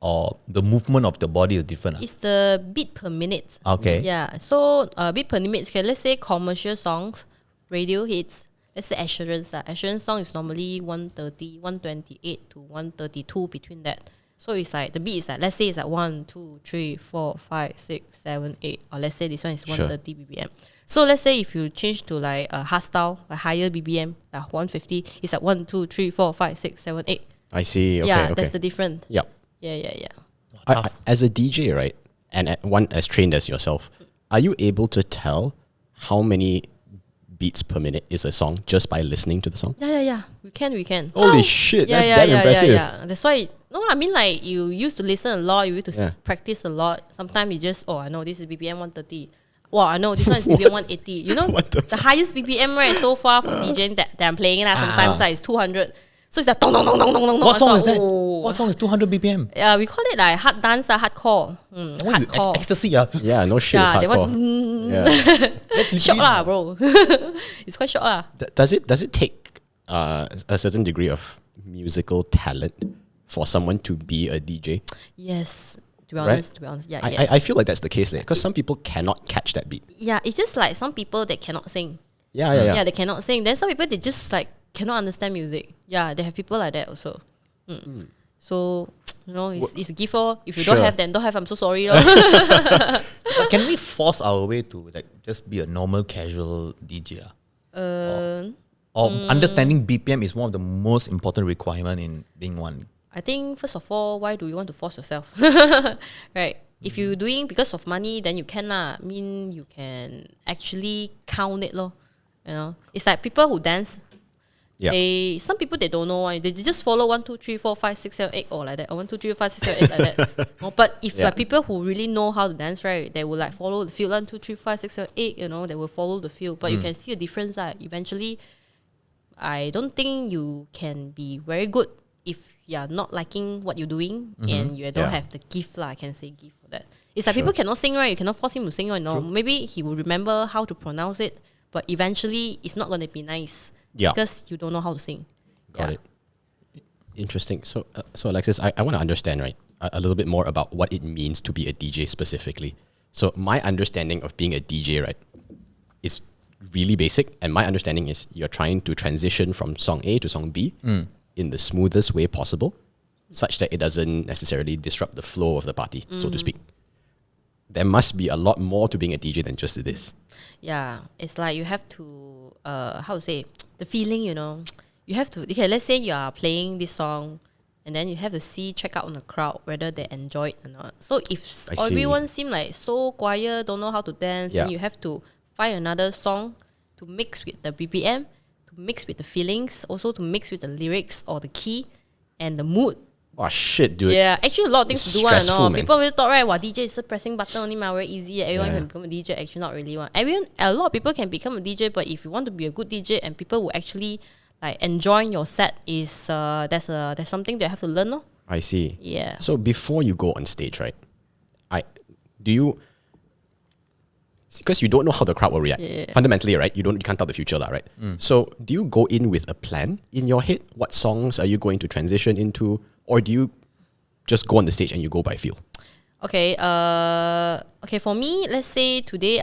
or the movement of the body is different. It's the beat per minute. Okay. Yeah. So beat per minute. Okay, let's say commercial songs, radio hits. Let's say Assurance. Assurance song is normally 130, 128 to 132 between that. So it's like the beat is like, let's say it's like 1, 2, 3, 4, 5, 6, 7, 8, or let's say this one is 130 BPM. So let's say if you change to like a hardstyle, a higher BPM, like 150, it's like 1, 2, 3, 4, 5, 6, 7, 8. I see. Okay, yeah, that's the difference. Yep. Yeah. As a DJ, right, and one as trained as yourself, are you able to tell how many beats per minute is a song just by listening to the song? Yeah. We can. Holy shit, that's damn impressive. Yeah. That's why. No, I mean like you used to listen a lot, you used to practice a lot. Sometimes you just, I know this is BPM 130. Well, I know this one is BPM 180. You know, the highest BPM right so far for DJing that I'm playing sometimes is 200. So it's like dong dong dong dong dong dong. What song is that? What song is 200 BPM? Yeah, we call it like hard dance, hardcore. Hardcore. Ecstasy, Yeah, no shit, it's hardcore. That's short lah, bro. It's quite short lah. Does it take a certain degree of musical talent for someone to be a DJ? Yes. To be honest, yeah. I feel like that's the case there, because some people cannot catch that beat. Yeah, it's just like some people that cannot sing. Yeah. Yeah, they cannot sing. Then some people they just like cannot understand music. Yeah, they have people like that also. So it's a gift. If you don't have, then don't have. I'm so sorry. Can we force our way to like just be a normal casual DJ? Or understanding BPM is one of the most important requirement in being one. I think first of all, why do you want to force yourself? Right? If you're doing because of money, then you can lah. I mean, you can actually count it lor. It's like people who dance. Yeah. Some people they don't know why. They just follow 1, 2, 3, 4, 5, 6, 7, 8 or like that. Or 1, 2, 3, 4, 5, 6, 7, 8 like that. But if like people who really know how to dance, right, they will like follow the feel 1, 2, 3, 4, 5, 6, 7, 8, they will follow the feel. But you can see a difference. Eventually, I don't think you can be very good if you're not liking what you're doing and you don't have the gift I can say gift for that. It's like people cannot sing, right? You cannot force him to sing, right? No, maybe he will remember how to pronounce it, but eventually it's not going to be nice because you don't know how to sing. Got it. Interesting. So Alexis, I want to understand, right, a little bit more about what it means to be a DJ specifically. So my understanding of being a DJ, right, is really basic, and my understanding is you're trying to transition from song A to song B in the smoothest way possible, such that it doesn't necessarily disrupt the flow of the party, so to speak. There must be a lot more to being a DJ than just this. Yeah, it's like you have to, how to say, the feeling, you know. You have to, okay, let's say you are playing this song, and then you have to check out on the crowd whether they enjoy it or not. So if everyone seem like so quiet, don't know how to dance, then you have to find another song to mix with the BPM, to mix with the feelings, also to mix with the lyrics or the key and the mood. Oh shit, dude. Yeah, actually a lot of things It's to do. I know. man. People will thought, right, DJ is just pressing button only, very easy. Everyone can become a DJ. Actually, not really one. A lot of people can become a DJ, but if you want to be a good DJ and people will actually like enjoying your set, is there's something they have to learn. No? I see. Yeah. So before you go on stage, right? Because you don't know how the crowd will react. Fundamentally, right? You can't tell the future, right? So do you go in with a plan in your head? What songs are you going to transition into? Or do you just go on the stage and you go by feel? Okay, for me, let's say today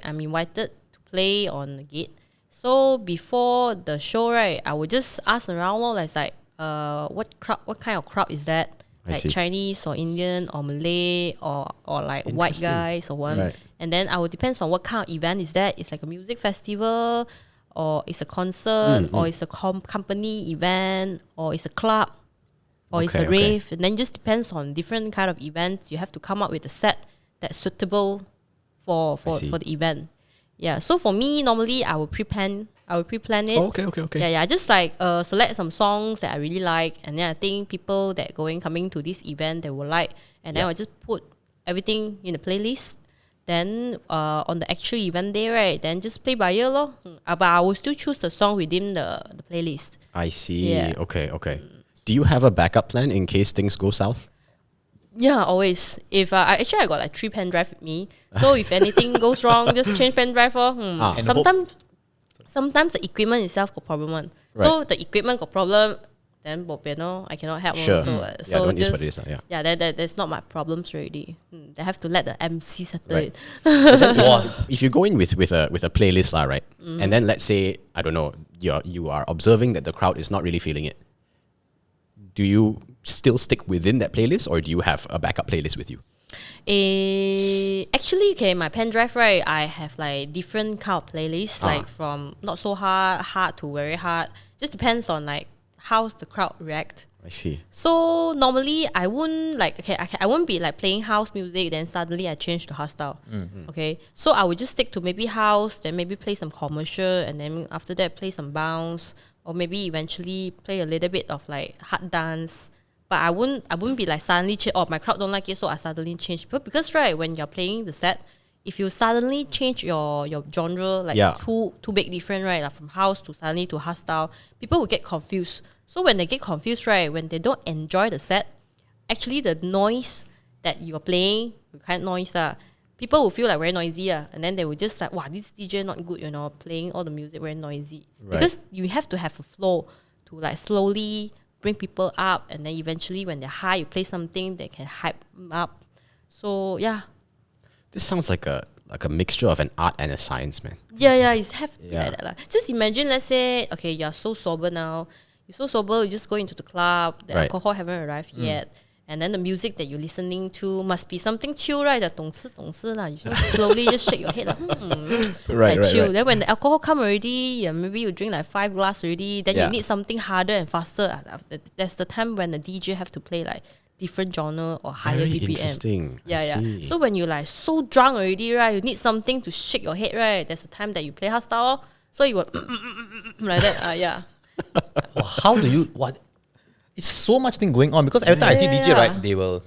I'm invited to play on the gate. So before the show, right, I would just ask around, what kind of crowd is that? Like Chinese or Indian or Malay or like white guys or one. Right. And then I would depends on what kind of event is that. It's like a music festival, or it's a concert, or it's a company event, or it's a club, or it's a rave. And then just depends on different kind of events. You have to come up with a set that's suitable for the event. Yeah. So for me, normally I will pre-plan it. Oh, okay. Yeah. I just like select some songs that I really like, and then I think people that coming to this event they will like, and then I just put everything in the playlist. Then on the actual event day, right, then just play by ear lor. But I will still choose the song within the playlist. I see. Yeah. Okay. Do you have a backup plan in case things go south? Yeah, always. If I got like 3 pen drive with me, so if anything goes wrong, just change pen drive. Sometimes the equipment itself got problem one. So the equipment got problem, then I cannot help. Sure. So don't use just what it is, that's not my problems already. They have to let the MC settle it. If you go in with a playlist, right, and then let's say, I don't know, you are observing that the crowd is not really feeling it. Do you still stick within that playlist, or do you have a backup playlist with you? Actually, okay, my pen drive, right, I have like different kind of playlists, like from not so hard to very hard. Just depends on like how's the crowd react. I see. So normally I won't I won't be like playing house music, then suddenly I change to hardstyle. Okay, so I would just stick to maybe house, then maybe play some commercial, and then after that play some bounce, or maybe eventually play a little bit of like hard dance. But I wouldn't be like suddenly change. Oh, my crowd don't like it, so I suddenly change. But because right, when you're playing the set, if you suddenly change your genre like too big different, right, like from house to suddenly to hardstyle, people will get confused. So when they get confused, right, when they don't enjoy the set, actually the noise that you're playing, the kind of noise people will feel like very noisy, and then they will just like, wow, this DJ not good, playing all the music very noisy. Right. Because you have to have a flow to like slowly bring people up, and then eventually when they're high, you play something that can hype them up. So yeah. This sounds like a mixture of an art and a science, man. Yeah, it's have to be like that. Just imagine, let's say, okay, you're so sober now. You're so sober, you just go into the club, the alcohol haven't arrived yet. And then the music that you're listening to must be something chill, right? You just slowly just shake your head like, chill. Then when the alcohol come already, maybe you drink like 5 glasses already, then you need something harder and faster. That's the time when the DJ have to play like different genre or higher Very BPM. Interesting. Yeah. So when you're like so drunk already, right, you need something to shake your head, right? That's the time that you play hardstyle. So you will like that. Well, how do you what? It's so much thing going on, because every time I see DJ, right, they will.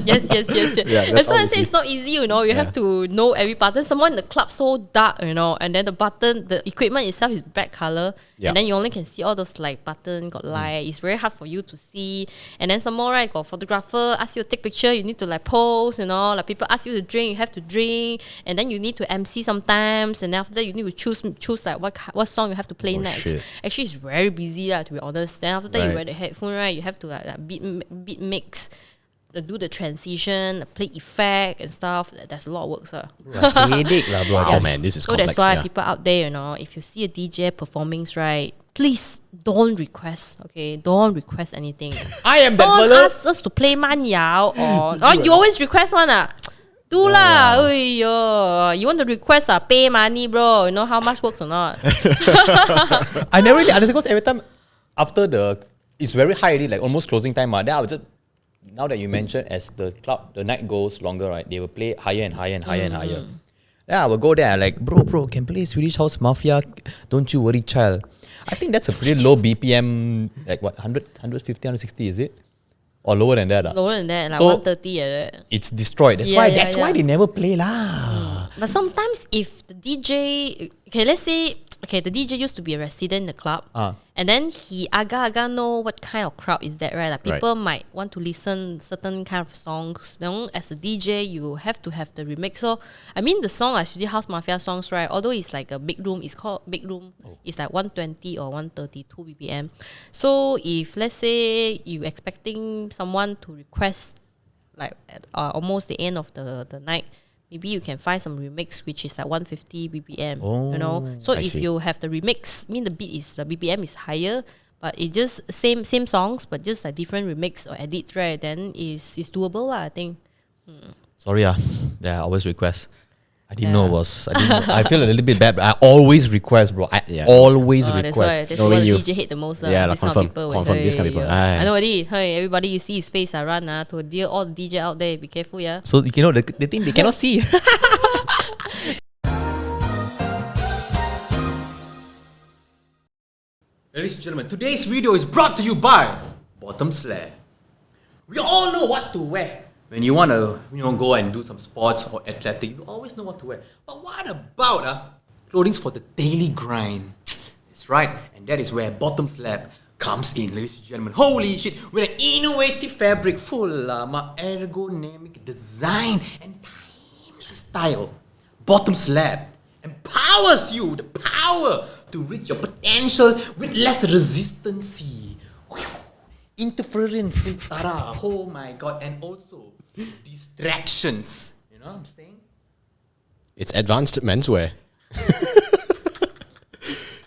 yes. That's why I say it's not easy, you have to know every button. Someone in the club so dark, and then the equipment itself is black color, and then you only can see all those like button got light. It's very hard for you to see. And then some more, right, got photographer ask you to take picture, you need to like pose, like people ask you to drink, you have to drink, and then you need to MC sometimes, and then after that you need to choose like what song you have to play next. Shit. Actually, it's very busy, to be honest. Then after that you wear the headphone, right, you have to like beat mix. do the transition, play effect and stuff. There's a lot of work, sir. Headache lah, bro. Oh man, this is So complex. that's why yeah. people out there, if you see a DJ performing, right, please don't request. Okay, don't request anything. I am that Don't fellow. ask us to play Man Yao or you always request one Do lah. You want to request pay money, bro. You know how much works or not? I never really understand because every time after it's very high already, like almost closing time. Then I would just, now that you mentioned, as the night goes longer, right, they will play higher and higher and higher and higher. Then I will go there like, bro, can play Swedish House Mafia. Don't you worry, child. I think that's a pretty low BPM, like what, 100, 150, 160, is it? Or lower than that? Lower than that, like So, 130. It's destroyed. That's why they never play lah. But sometimes if the DJ, let's say, the DJ used to be a resident in the club, and then he aga know what kind of crowd is that, right? Like people might want to listen certain kind of songs. As a DJ, you have to have the remix. So I mean, the song like Swedish House Mafia songs, right? Although it's like a big room, it's called big room. It's like 120 or 132 BPM. So if let's say you expecting someone to request like at almost the end of the night, maybe you can find some remix which is at 150 BPM. So I if see. you have the remix, the BPM is higher, but it just same songs, but just a different remix or edit, right? Then it's doable lah, I think. Sorry, I always request. I didn't know it was. I feel a little bit bad, but I always request, bro. Always That's why request. that's Knowing what the you. DJ hate the most. Yeah, this kind of confirm, people. this kind of people. I know already. Hey, everybody, you see his face, run to deal all the DJ out there. Be careful, yeah. So the thing they cannot see. Ladies and gentlemen, today's video is brought to you by Bottom Slab. We all know what to wear. When you want to go and do some sports or athletic, you always know what to wear. But what about clothing for the daily grind? That's right, and that is where Bottom Slab comes in, ladies and gentlemen. Holy shit, with an innovative fabric full of ergonomic design and timeless style. Bottom Slab empowers you the power to reach your potential with less resistance. Interference, oh my god, and also distractions. You know what I'm saying? It's advanced menswear.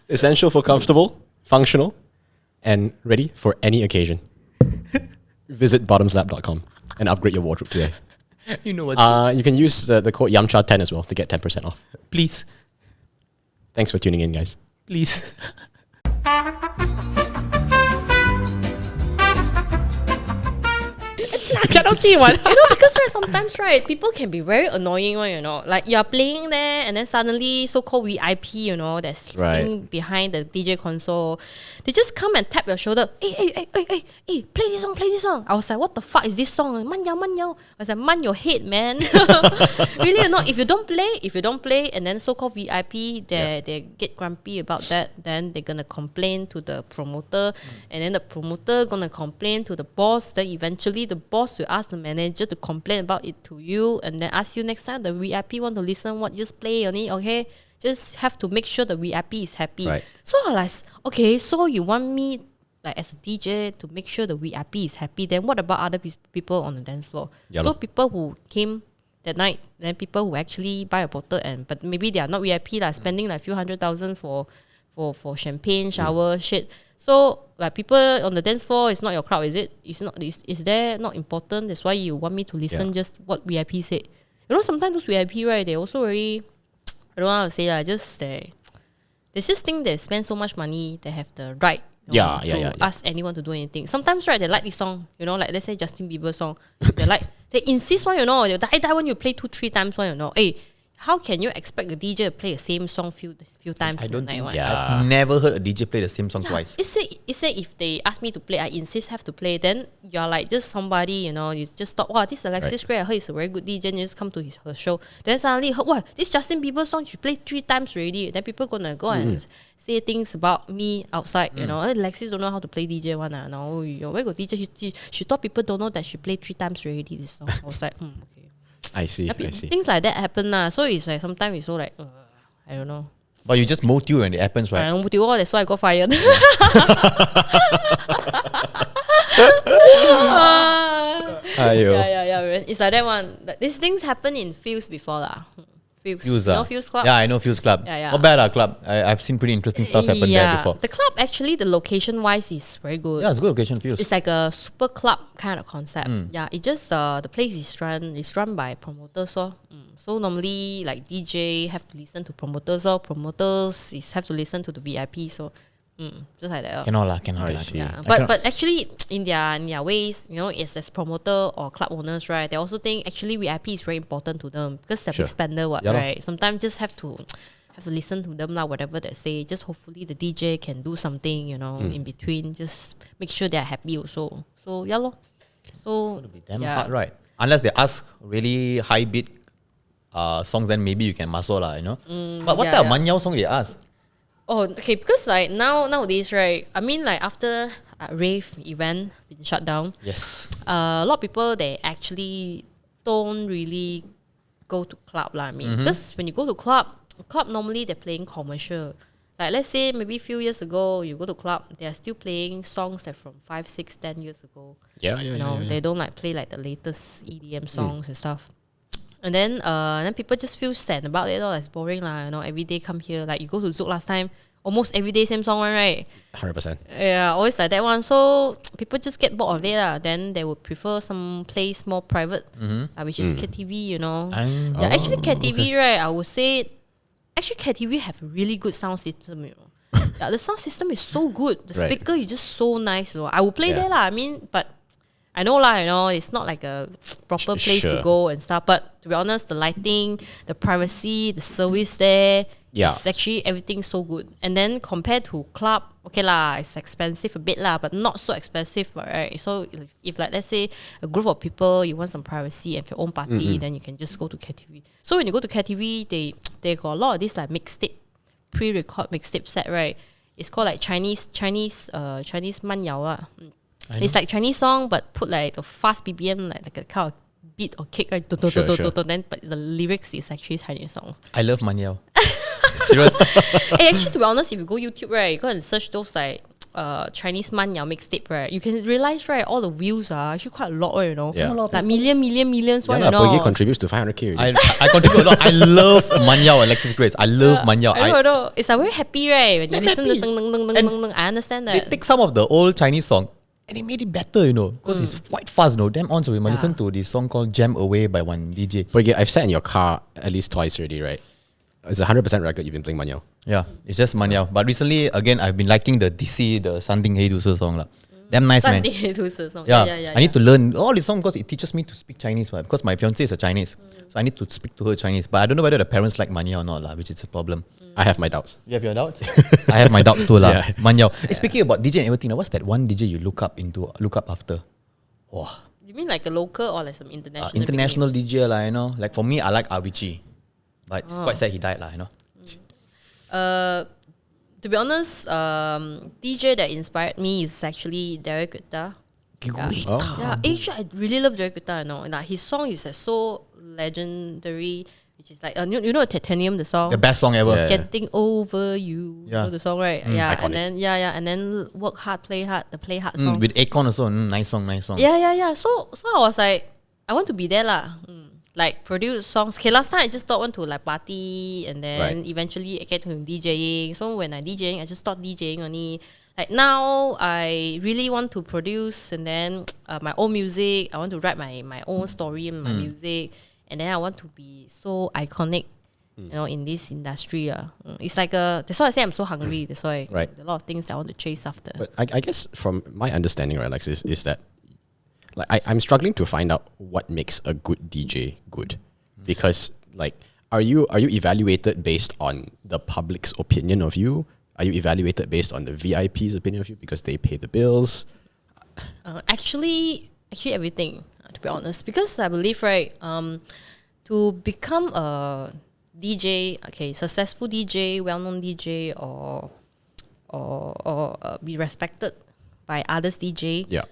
Essential for comfortable, functional, and ready for any occasion. Visit bottomslab.com and upgrade your wardrobe today. You know what? You can use the code YAMCHA10 as well to get 10% off. Please. Thanks for tuning in, guys. Please. I cannot see one. Because sometimes people can be very annoying one, like you're playing there and then suddenly so-called VIP, that's sitting behind the DJ console. They just come and tap your shoulder. Hey, play this song. I was like, what the fuck is this song? Man yao. I was like, man your head, man. Really or not? If you don't play, and then so-called VIP, they get grumpy about that, then they're gonna complain to the promoter, and then the promoter gonna complain to the boss. Then eventually the boss will ask the manager to complain about it to you, and then ask you next time the VIP want to listen what, just play only, okay? Just have to make sure the VIP is happy. Right. So I like, okay, so you want me like as a DJ to make sure the VIP is happy, then what about other people on the dance floor? Yeah, so people who came that night, then people who actually buy a bottle but maybe they are not VIP spending like few 100,000 for champagne, shower, shit. So like people on the dance floor, it's not your crowd, is it? It's not. Is there not important? That's why you want me to listen just what VIP said. Sometimes those VIP, right? They also very, I don't know how to say that. Just they just think they spend so much money, they have the right. To ask anyone to do anything. Sometimes, right, they like this song, like let's say Justin Bieber song. They insist one, they die when you play 2-3 times one, Hey, how can you expect a DJ to play the same song few times in the night? I've never heard a DJ play the same song twice. It's say if they ask me to play, I insist have to play, then you're like just somebody, you just thought, wow, this is Alexis Grace, I heard he's a very good DJ, and you just come to her show. Then suddenly, wow, this Justin Bieber song, she played 3 times already. Then people gonna go and say things about me outside, Alexis don't know how to play DJ one. No, where go DJ? She thought people don't know that she played 3 times already this song. I was like, okay. I see. Things like that happen so it's like sometimes it's so like I don't know. But you just mold you when it happens, right? That's why I got fired. Aiyo. Yeah. It's like that one. These things happen in fields before lah. Fields. Fuse, You know Fuse Club? Yeah, I know Fuse Club. Yeah. Not bad, club. I've seen pretty interesting stuff happen there before. The club actually, the location wise is very good. Yeah, it's a good location, Fuse. It's like a super club kind of concept. Yeah, it just the place is run by promoters. So normally like DJ have to listen to promoters or promoters have to listen to the VIP. So just like that. Cannot. see. Yeah, but actually in their ways, as promoter or club owners, right? They also think actually VIP is very important to them because they're big spender, right? Sometimes just have to listen to them lah, whatever they say. Just hopefully the DJ can do something, in between. Just make sure they're happy also. So yeah, lor. So It'll be damn hard, right? Unless they ask really high beat songs, then maybe you can muscle lah, But what type of manyao song they ask? Oh, okay, because like nowadays, right? I mean, like after rave event been shut down, Yes. a lot of people they actually don't really go to club lah. I mean, because when you go to club normally they're playing commercial. Like let's say maybe a few years ago you go to club, they are still playing songs that from 5, 6, 10 years ago. Yeah. They don't like play like the latest EDM songs and stuff. And then people just feel sad about it. It's boring lah. Every day come here. Like you go to Zouk last time, almost every day same song one, right? 100%. Yeah, always like that one. So people just get bored of it lah. Then they would prefer some place more private, which is KTV. Actually KTV, right? I would say, actually KTV have a really good sound system. Yeah, the sound system is so good. The speaker is just so nice. I would play there lah. I mean, but I know lah, it's not like a proper place to go and stuff. But to be honest, the lighting, the privacy, the service there, it's actually everything so good. And then compared to club, okay lah, it's expensive a bit lah, but not so expensive, right? So if like let's say a group of people, you want some privacy and your own party, then you can just go to KTV. So when you go to KTV, they got a lot of this like mixtape, pre-record mixtape set, right? It's called like Chinese manyao lah. It's like Chinese song, but put like a fast BPM, like a kind of beat or kick, right? Then, but the lyrics is actually Chinese songs. I love manyao. Serious? Actually, to be honest, if you go YouTube, right, you go and search those like Chinese manyao mixtape, right, you can realize, right, all the views are actually quite a lot, Yeah. Like millions, Yeah, Pergi contributes to 500k. I contribute a lot. I love manyao, Alexis Grace. I love manyao. I know. It's like very happy, right? When you listen to ding. I understand that. They take some of the old Chinese song and they made it better, because it's quite fast, Damn on, so we might listen to this song called Jam Away by one DJ. Pergi, I've sat in your car at least twice already, right? It's a 100% record you've been playing manyao. Yeah, it's just manyao. But recently, again, I've been liking the DC, the Something Hey Dusa song. Damn nice, man. Song. Yeah. I need to learn all this song because it teaches me to speak Chinese, right? Because my fiancée is a Chinese. So I need to speak to her Chinese. But I don't know whether the parents like manyao or not, which is a problem. I have my doubts. You have your doubts? I have my doubts too, Yeah. Manyao. Speaking about DJ and everything, what's that one DJ you look up after? Wow. You mean like a local or like some international? International DJ, Like for me, I like Avicii. But it's quite sad he died, To be honest, DJ that inspired me is actually Derek Guetta. Yeah, actually, I really love Derek Guetta. Like his song is so legendary, which is like you know Titanium, the song, the best song ever. Yeah. Getting Over You. You know the song, right? Yeah, iconic. and then Work Hard, Play Hard, the Play Hard song. With Akon also, nice song. Yeah. So I was like, I want to be there lah. Like produce songs. Okay, last time I just thought want to like party, and then eventually I get to DJing. So when I DJing, I just start DJing only. Like now, I really want to produce and then my own music. I want to write my own story in my music, and then I want to be so iconic, in this industry. It's like that's why I say I'm so hungry. That's why a lot of things I want to chase after. But I guess from my understanding, right, Alexis, is that like I'm struggling to find out what makes a good DJ good, because like are you evaluated based on the public's opinion of you? Are you evaluated based on the VIP's opinion of you because they pay the bills? Actually everything, to be honest, because I believe to become a DJ, successful DJ, well-known DJ, or be respected by others DJ. Yeah.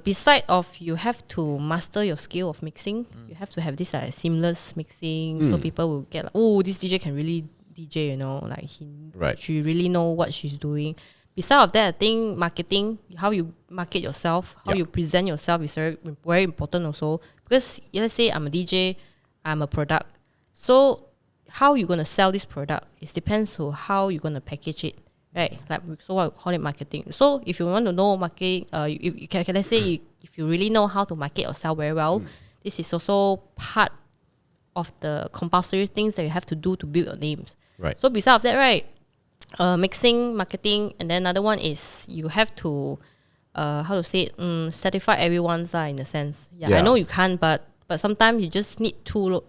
Beside of you have to master your skill of mixing, you have to have this seamless mixing, so people will get like, oh, this DJ can really DJ, like she really know what she's doing. Beside of that, I think marketing, how you market yourself, how you present yourself is very, very important also. Because let's say I'm a DJ, I'm a product. So how you're going to sell this product, it depends on how you're going to package it, right? Like, so what we call it marketing. So if you want to know marketing, you can, let's say if you really know how to market yourself very well, this is also part of the compulsory things that you have to do to build your names. Right. So besides that, right, mixing, marketing, and then another one is you have to, how to say it, satisfy everyone's in a sense. Yeah, I know you can't, but sometimes you just need to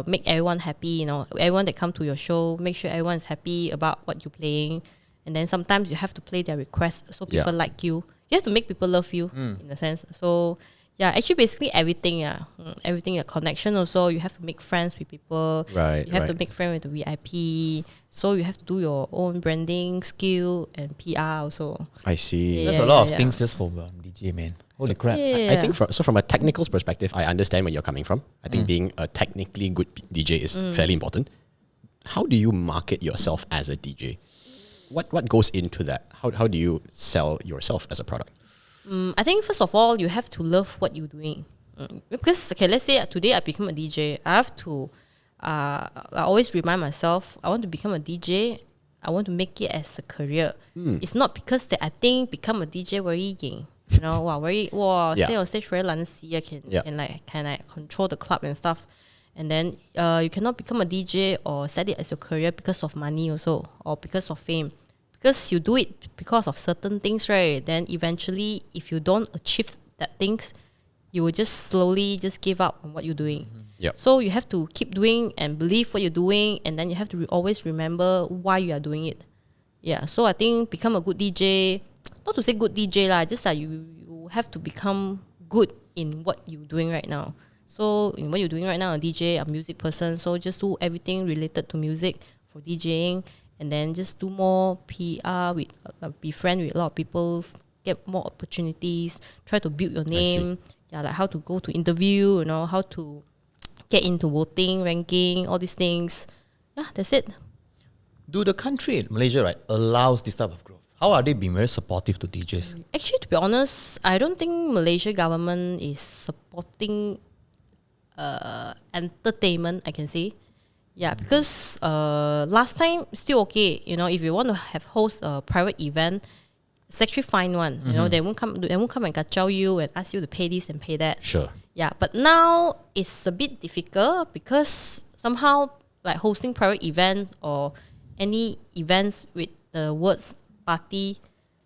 make everyone happy, you know, everyone that come to your show, make sure everyone is happy about what you're playing. And then sometimes you have to play their requests so people like you. You have to make people love you in a sense. So yeah, actually basically everything, everything, a connection also. You have to make friends with people. Right. You have to make friends with the VIP. So you have to do your own branding, skill, and PR also. I see. Yeah. There's a lot of things just for DJ, man. Holy crap. I think from a technical perspective, I understand where you're coming from. I think being a technically good DJ is fairly important. How do you market yourself as a DJ? What goes into that? How do you sell yourself as a product? I think first of all, you have to love what you're doing. Because, okay, let's say today I become a DJ. I have to, I always remind myself, I want to become a DJ. I want to make it as a career. It's not because that I think become a DJ very young. You know, stay on stage very lazy. I can control the club and stuff. And then you cannot become a DJ or set it as your career because of money also or because of fame. Because you do it because of certain things, right? Then eventually, if you don't achieve that things, you will just slowly just give up on what you're doing. So you have to keep doing and believe what you're doing, and then you have to always remember why you are doing it. Yeah. So I think become a good DJ. Not to say good DJ lah, just that you have to become good in what you're doing right now. So in what you're doing right now, a DJ, a music person. So just do everything related to music for DJing. And then just do more PR, with be friend with a lot of people, get more opportunities, try to build your name. Yeah, like how to go to interview, you know, how to get into voting, ranking, all these things. Yeah, that's it. Do the country, Malaysia, right, allows this type of growth? How are they being very supportive to DJs? Actually, to be honest, I don't think Malaysia government is supporting entertainment, I can say. Yeah, because last time still okay. You know, if you want to host a private event, it's actually fine one. You know, they won't come and kacau you and ask you to pay this and pay that. Sure. Yeah, but now it's a bit difficult because somehow like hosting private events or any events with the words party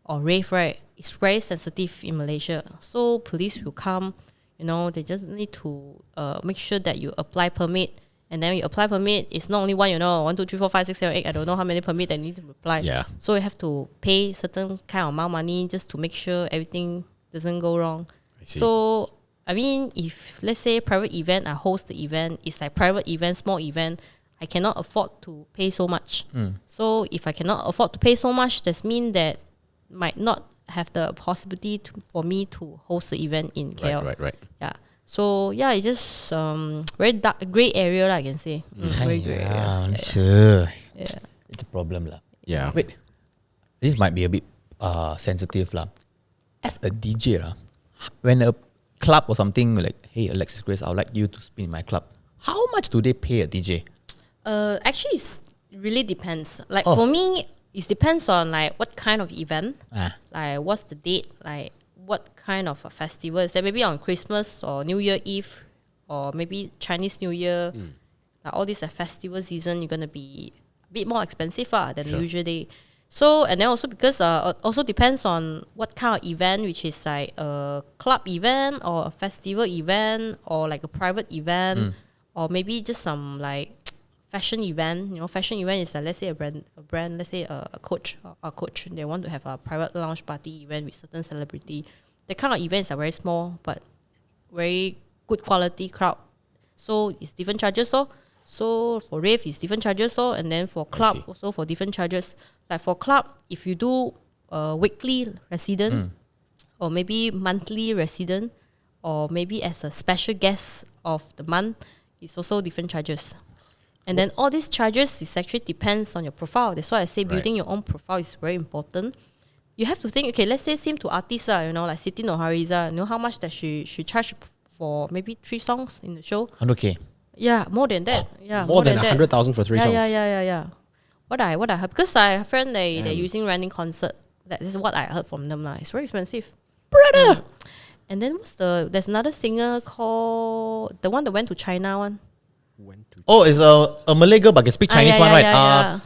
or rave, right, it's very sensitive in Malaysia. So police will come. You know, they just need to make sure that you apply permit. And then you apply permit, it's not only one, 1, 2, 3, 4, 5, 6, 7, 8. I don't know how many permit they need to apply. Yeah. So you have to pay certain kind of amount of money just to make sure everything doesn't go wrong. I see. So, I mean, if let's say private event, I host the event, it's like private event, small event, I cannot afford to pay so much. So if I cannot afford to pay so much, that means that might not have the possibility for me to host the event in KL. Right. Yeah. So yeah, it's just very dark, grey area lah, I can say. Very grey area. Sure. Yeah. It's a problem lah. Yeah. Wait, this might be a bit sensitive lah. As a DJ lah, when a club or something like, hey Alexis Grace, I would like you to spin in my club. How much do they pay a DJ? Actually, it really depends. Like for me, it depends on like what kind of event, like what's the date, like what kind of a festival is that? Maybe on Christmas or New Year Eve, or maybe Chinese New Year. Like all this festival season, you're gonna be a bit more expensive than the usual day. So and then also because also depends on what kind of event, which is like a club event or a festival event or like a private event or maybe just some like fashion event. You know, fashion event is like, let's say a brand, let's say a coach, they want to have a private lounge party event with certain celebrity. The kind of events are very small but very good quality crowd. So it's different charges. So for rave, it's different charges. And then for club, also for different charges. Like for club, if you do weekly resident or maybe monthly resident or maybe as a special guest of the month, it's also different charges. And then all these charges is actually depends on your profile. That's why I say building your own profile is very important. You have to think, okay, let's say same to artists, like Siti Nurhaliza, how much that she charged for maybe 3 songs in the show? 100K. Yeah, more than that. Yeah, more than 100,000 for 3 songs. Yeah. What I heard, because I have a friend, they're using running concert. That is what I heard from them now. It's very expensive. Brother! And then there's another singer called, the one that went to China one. It's a Malay girl but can speak Chinese one, right?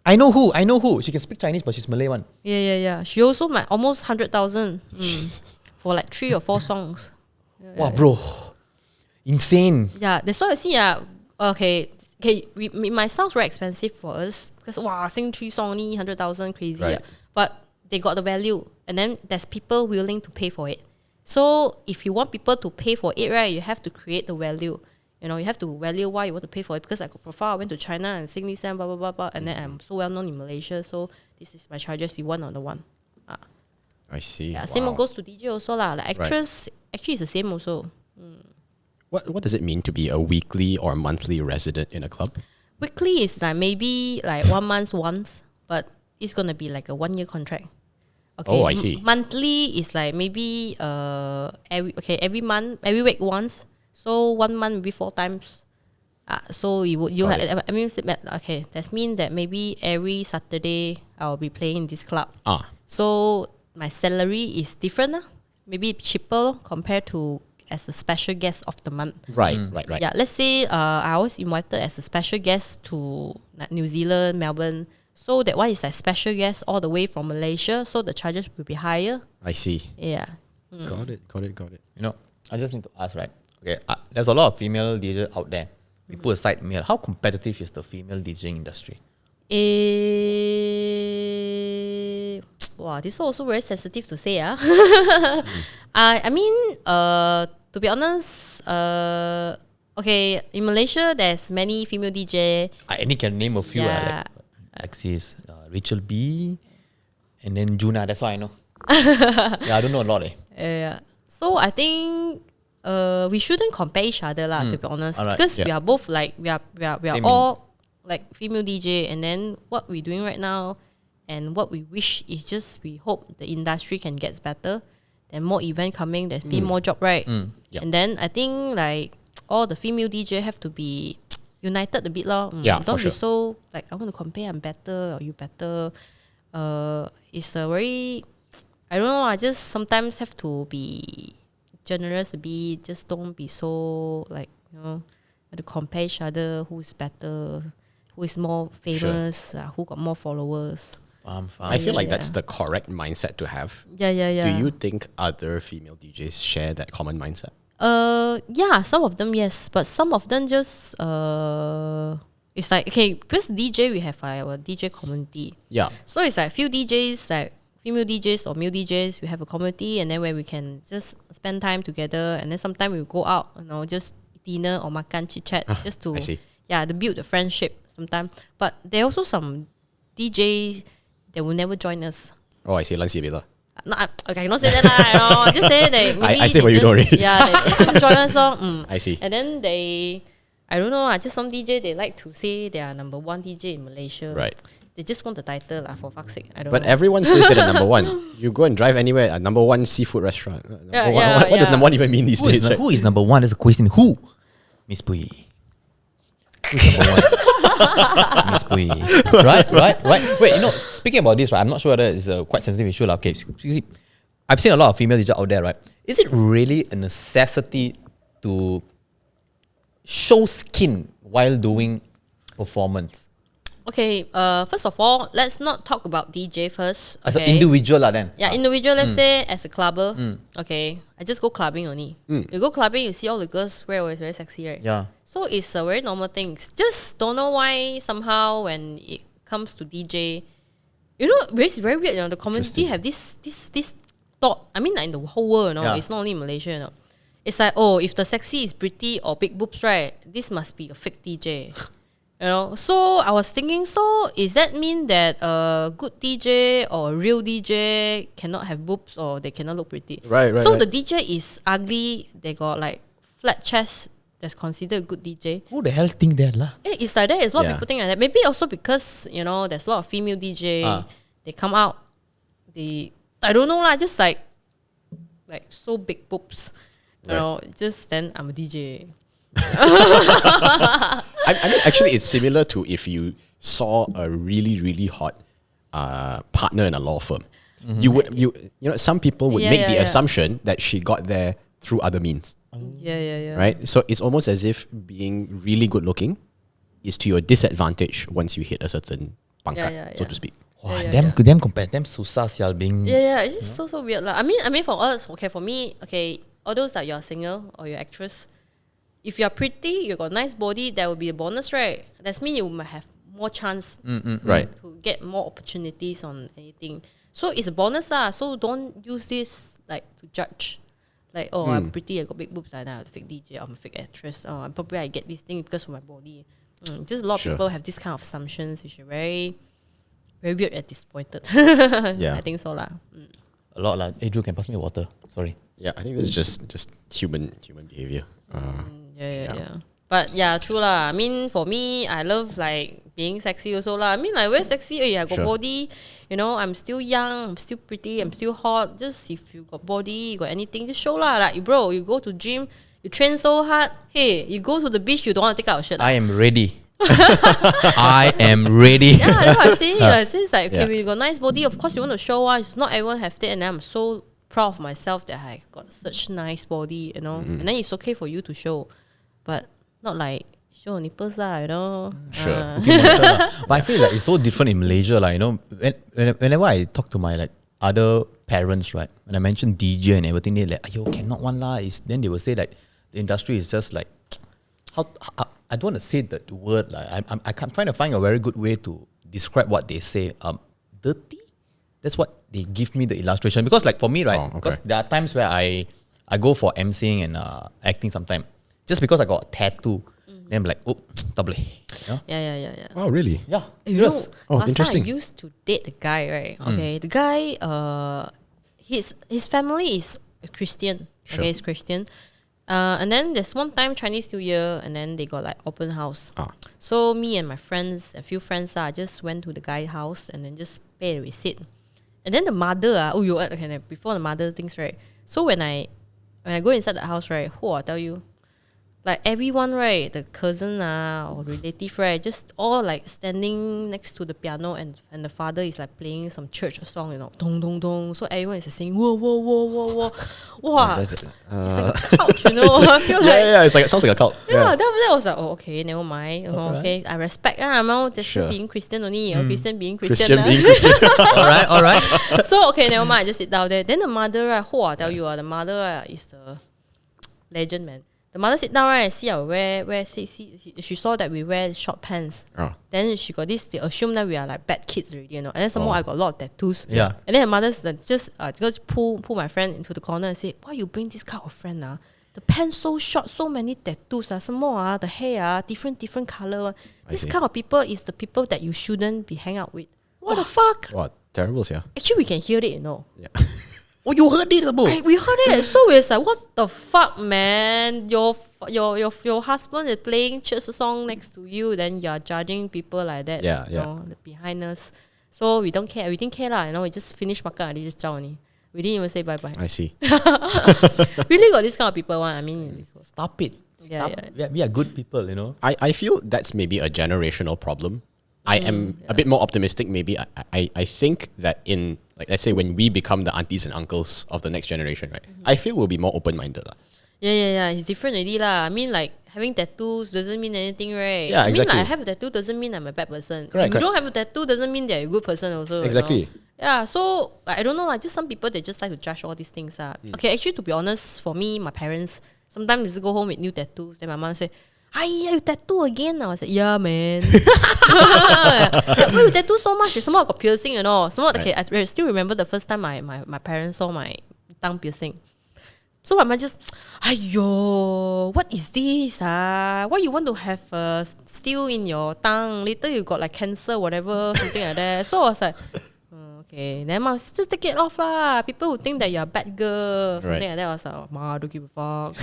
I know who. She can speak Chinese but she's Malay one. Yeah. She also almost 100,000 for like 3 or 4 songs. Wow, bro. Insane. Yeah, that's why I see, okay, it might sound very expensive for us because sing 3 songs only 100,000, crazy. Right. But they got the value, and then there's people willing to pay for it. So if you want people to pay for it, right, you have to create the value. You have to value why you want to pay for it. Because I got profile, I went to China and sing this and blah blah blah blah, and then I'm so well known in Malaysia. So this is my charges. You 1-on-1. I see. Yeah, same goes to DJ also lah. Like actress, actually, it's the same also. What does it mean to be a weekly or monthly resident in a club? Weekly is like maybe like 1 month once, but it's gonna be like a 1-year contract. Okay. Oh, I see. Monthly is like maybe every month, every week once. So 1 month maybe 4 times. So that means that maybe every Saturday I'll be playing in this club. So my salary is different, maybe cheaper compared to as a special guest of the month. Right. Yeah, let's say I was invited as a special guest to New Zealand, Melbourne. So that one is like special guest all the way from Malaysia. So the charges will be higher. I see. Yeah. Got it. I just need to ask, right? Okay, there's a lot of female DJs out there. We put aside male. How competitive is the female DJing industry? Wow, this is also very sensitive to say. I mean, to be honest, okay, in Malaysia, there's many female DJ. I can name a few. Like Alexis, Rachel B, and then Juna. That's all I know. I don't know a lot. So I think we shouldn't compare each other lah. To be honest, because we are both like we are all like female DJ, and then what we're doing right now, and what we wish is just we hope the industry can get better. Then more event coming, there's been more job, right? And then I think like all the female DJ have to be united a bit lor. Don't be so like I want to compare, I'm better or you better. It's a very, I don't know, I just sometimes have to be generous a bit. Just don't be so like, to compare each other, who's better, who is more famous, who got more followers. I feel like that's the correct mindset to have. Yeah. Do you think other female DJs share that common mindset? Yeah, some of them yes, but some of them just it's like, okay, because DJ we have our DJ community. Yeah. So it's like few DJs, like female DJs or male DJs, we have a community, and then where we can just spend time together, and then sometimes we go out, just dinner or makan chit chat, just to to build the friendship sometimes. But there are also some DJs that will never join us. Oh, I see. Lansi Bila. No, okay, not say that lah. Just say that maybe I say what you know already. Yeah, they just join us. I see. And then I don't know. Just some DJ they like to say they are number 1 DJ in Malaysia. Right. They just want the title lah. For fuck's sake, I don't know. But everyone says that they're number 1. You go and drive anywhere, a number 1 seafood restaurant. What does number 1 even mean these days? Who is number 1? That's a question. Who? Miss Pui. Who's number 1? Miss Pui. Right. Wait, speaking about this, right, I'm not sure whether it's a quite sensitive issue. Okay, I've seen a lot of female DJs out there, right? Is it really a necessity to show skin while doing performance? Okay, first of all, let's not talk about DJ first. As an individual lah then. Yeah, individual, let's say as a clubber. Okay, I just go clubbing only. You go clubbing, you see all the girls wear always very sexy, right? Yeah. So it's a very normal thing. Just don't know why somehow when it comes to DJ, it's very weird. The community have this thought. I mean, like in the whole world, it's not only in Malaysia. It's like, if the sexy is pretty or big boobs, right? This must be a fake DJ. So I was thinking, so is that mean that a good DJ or a real DJ cannot have boobs or they cannot look pretty? Right. So the DJ is ugly, they got like flat chest, that's considered a good DJ. Who the hell think that lah? It's like that. It's a lot of Yeah. people think like that. Maybe also because there's a lot of female DJ. They come out. I don't know lah. Just like so big boobs. Just then I'm a DJ. I mean, actually, it's similar to if you saw a really, really hot partner in a law firm. Some people would make the assumption that she got there through other means. Yeah. Right? So it's almost as if being really good looking is to your disadvantage once you hit a certain pangkat, so to speak. Wow, them compare them susah sial being. Yeah. It's just so weird lah. I mean for us, for me, although that you're a singer or you're actress, if you're pretty, you got nice body, that will be a bonus, right? That means you might have more chance to get more opportunities on anything. So it's a bonus lah. So don't use this to judge. I'm pretty, I got big boobs, I'm a fake DJ, I'm a fake actress. Probably I get this thing because of my body. Just a lot of people have this kind of assumptions, which are very, very weird and disappointed. I think so lah. A lot lah. Hey Drew, can pass me water? Sorry. Yeah, I think this is just human behavior. Yeah. But yeah, true lah. I mean, for me, I love being sexy also lah. I mean, we're sexy. I got body. I'm still young. I'm still pretty. I'm still hot. Just if you got body, you got anything, just show lah. Bro, you go to gym, you train so hard. Hey, you go to the beach, you don't want to take out your shirt. I am ready. I am ready. Yeah, that's what I'm saying. It's when you got nice body, of course you want to show. It's not everyone have it, and I'm so proud of myself that I got such nice body. And then it's okay for you to show, but not show nipples lah. Sure. But I feel it's so different in Malaysia. Whenever I talk to my other parents, right, when I mention DJ and everything, they're like, "Ayo, cannot one lah." Then they will say the industry is just how I don't want to say the word I can't trying to find a very good way to describe what they say. Dirty. That's what they give me the illustration, because for me, right, because there are times where I go for emceeing and acting sometimes just because I got a tattoo. Then I'm like, oh, tak boleh. Yeah. Oh, really? Yeah. Last interesting. time I used to date a guy, right? Okay, the guy, his family is a Christian. Sure. Okay, he's Christian. And then there's one time Chinese New Year, and then they got open house. So me and my friends, a few friends, just went to the guy's house and then just pay a receipt. And then the mother, before the mother things, right? So when I go inside the house, right, I tell you, everyone, right, the cousin or relative, right, just all standing next to the piano, and the father is playing some church song, dong dong dong. So everyone is saying whoa whoa whoa whoa whoa. Wow, it's like a cult, I feel it sounds like a cult. Yeah, then after that I was like, okay, never mind. Okay, I respect just being Christian only. Christian being Christian. All right. So okay, never mind. I just sit down there. Then the mother, right, I tell you, the mother is the legend, man. The mother sit down, right, see she saw that we wear short pants. Then she got this, they assume that we are bad kids already, And then some more I got a lot of tattoos. Yeah. And then her mother's just pull my friend into the corner and say, why you bring this kind of friend? The pants so short, so many tattoos. Some more the hair different color. This kind of people is the people that you shouldn't be hang out with. What the fuck? What? Terrible, yeah. Actually, we can hear it, Yeah. Oh, you heard it, bro? We heard it. So we're like, what the fuck, man? Your husband is playing church song next to you, then you're judging people like that. Yeah. Behind us. So we don't care. We didn't care lah. We just finished makan and just zao only. We didn't even say bye bye. I see. Really got this kind of people one. I mean, Stop it. Yeah. We are good people, I feel that's maybe a generational problem. I am a bit more optimistic. Maybe I think that in let's say when we become the aunties and uncles of the next generation, right? I feel we'll be more open-minded. Yeah. It's different already lah. I mean, having tattoos doesn't mean anything, right? Yeah, exactly. I mean, I have a tattoo doesn't mean I'm a bad person. Correct. You don't have a tattoo doesn't mean they're a good person also. Exactly. Yeah, so I don't know, just some people they just like to judge all these things. Okay, actually to be honest, for me, my parents sometimes they go home with new tattoos. Then my mom say, "Ay, you tattoo again?" I was like, "Yeah, man." Why you tattoo so much? Some more I got piercing and all. Okay, I still remember the first time my parents saw my tongue piercing. So my mom just, "Aiyo, what is this? Why you want to have still in your tongue? Later you got cancer, whatever, something like that." So I was like, Okay, then must just take it off lah. People would think that you're a bad girl, something Right. like that. I was like, ma, don't give a fuck.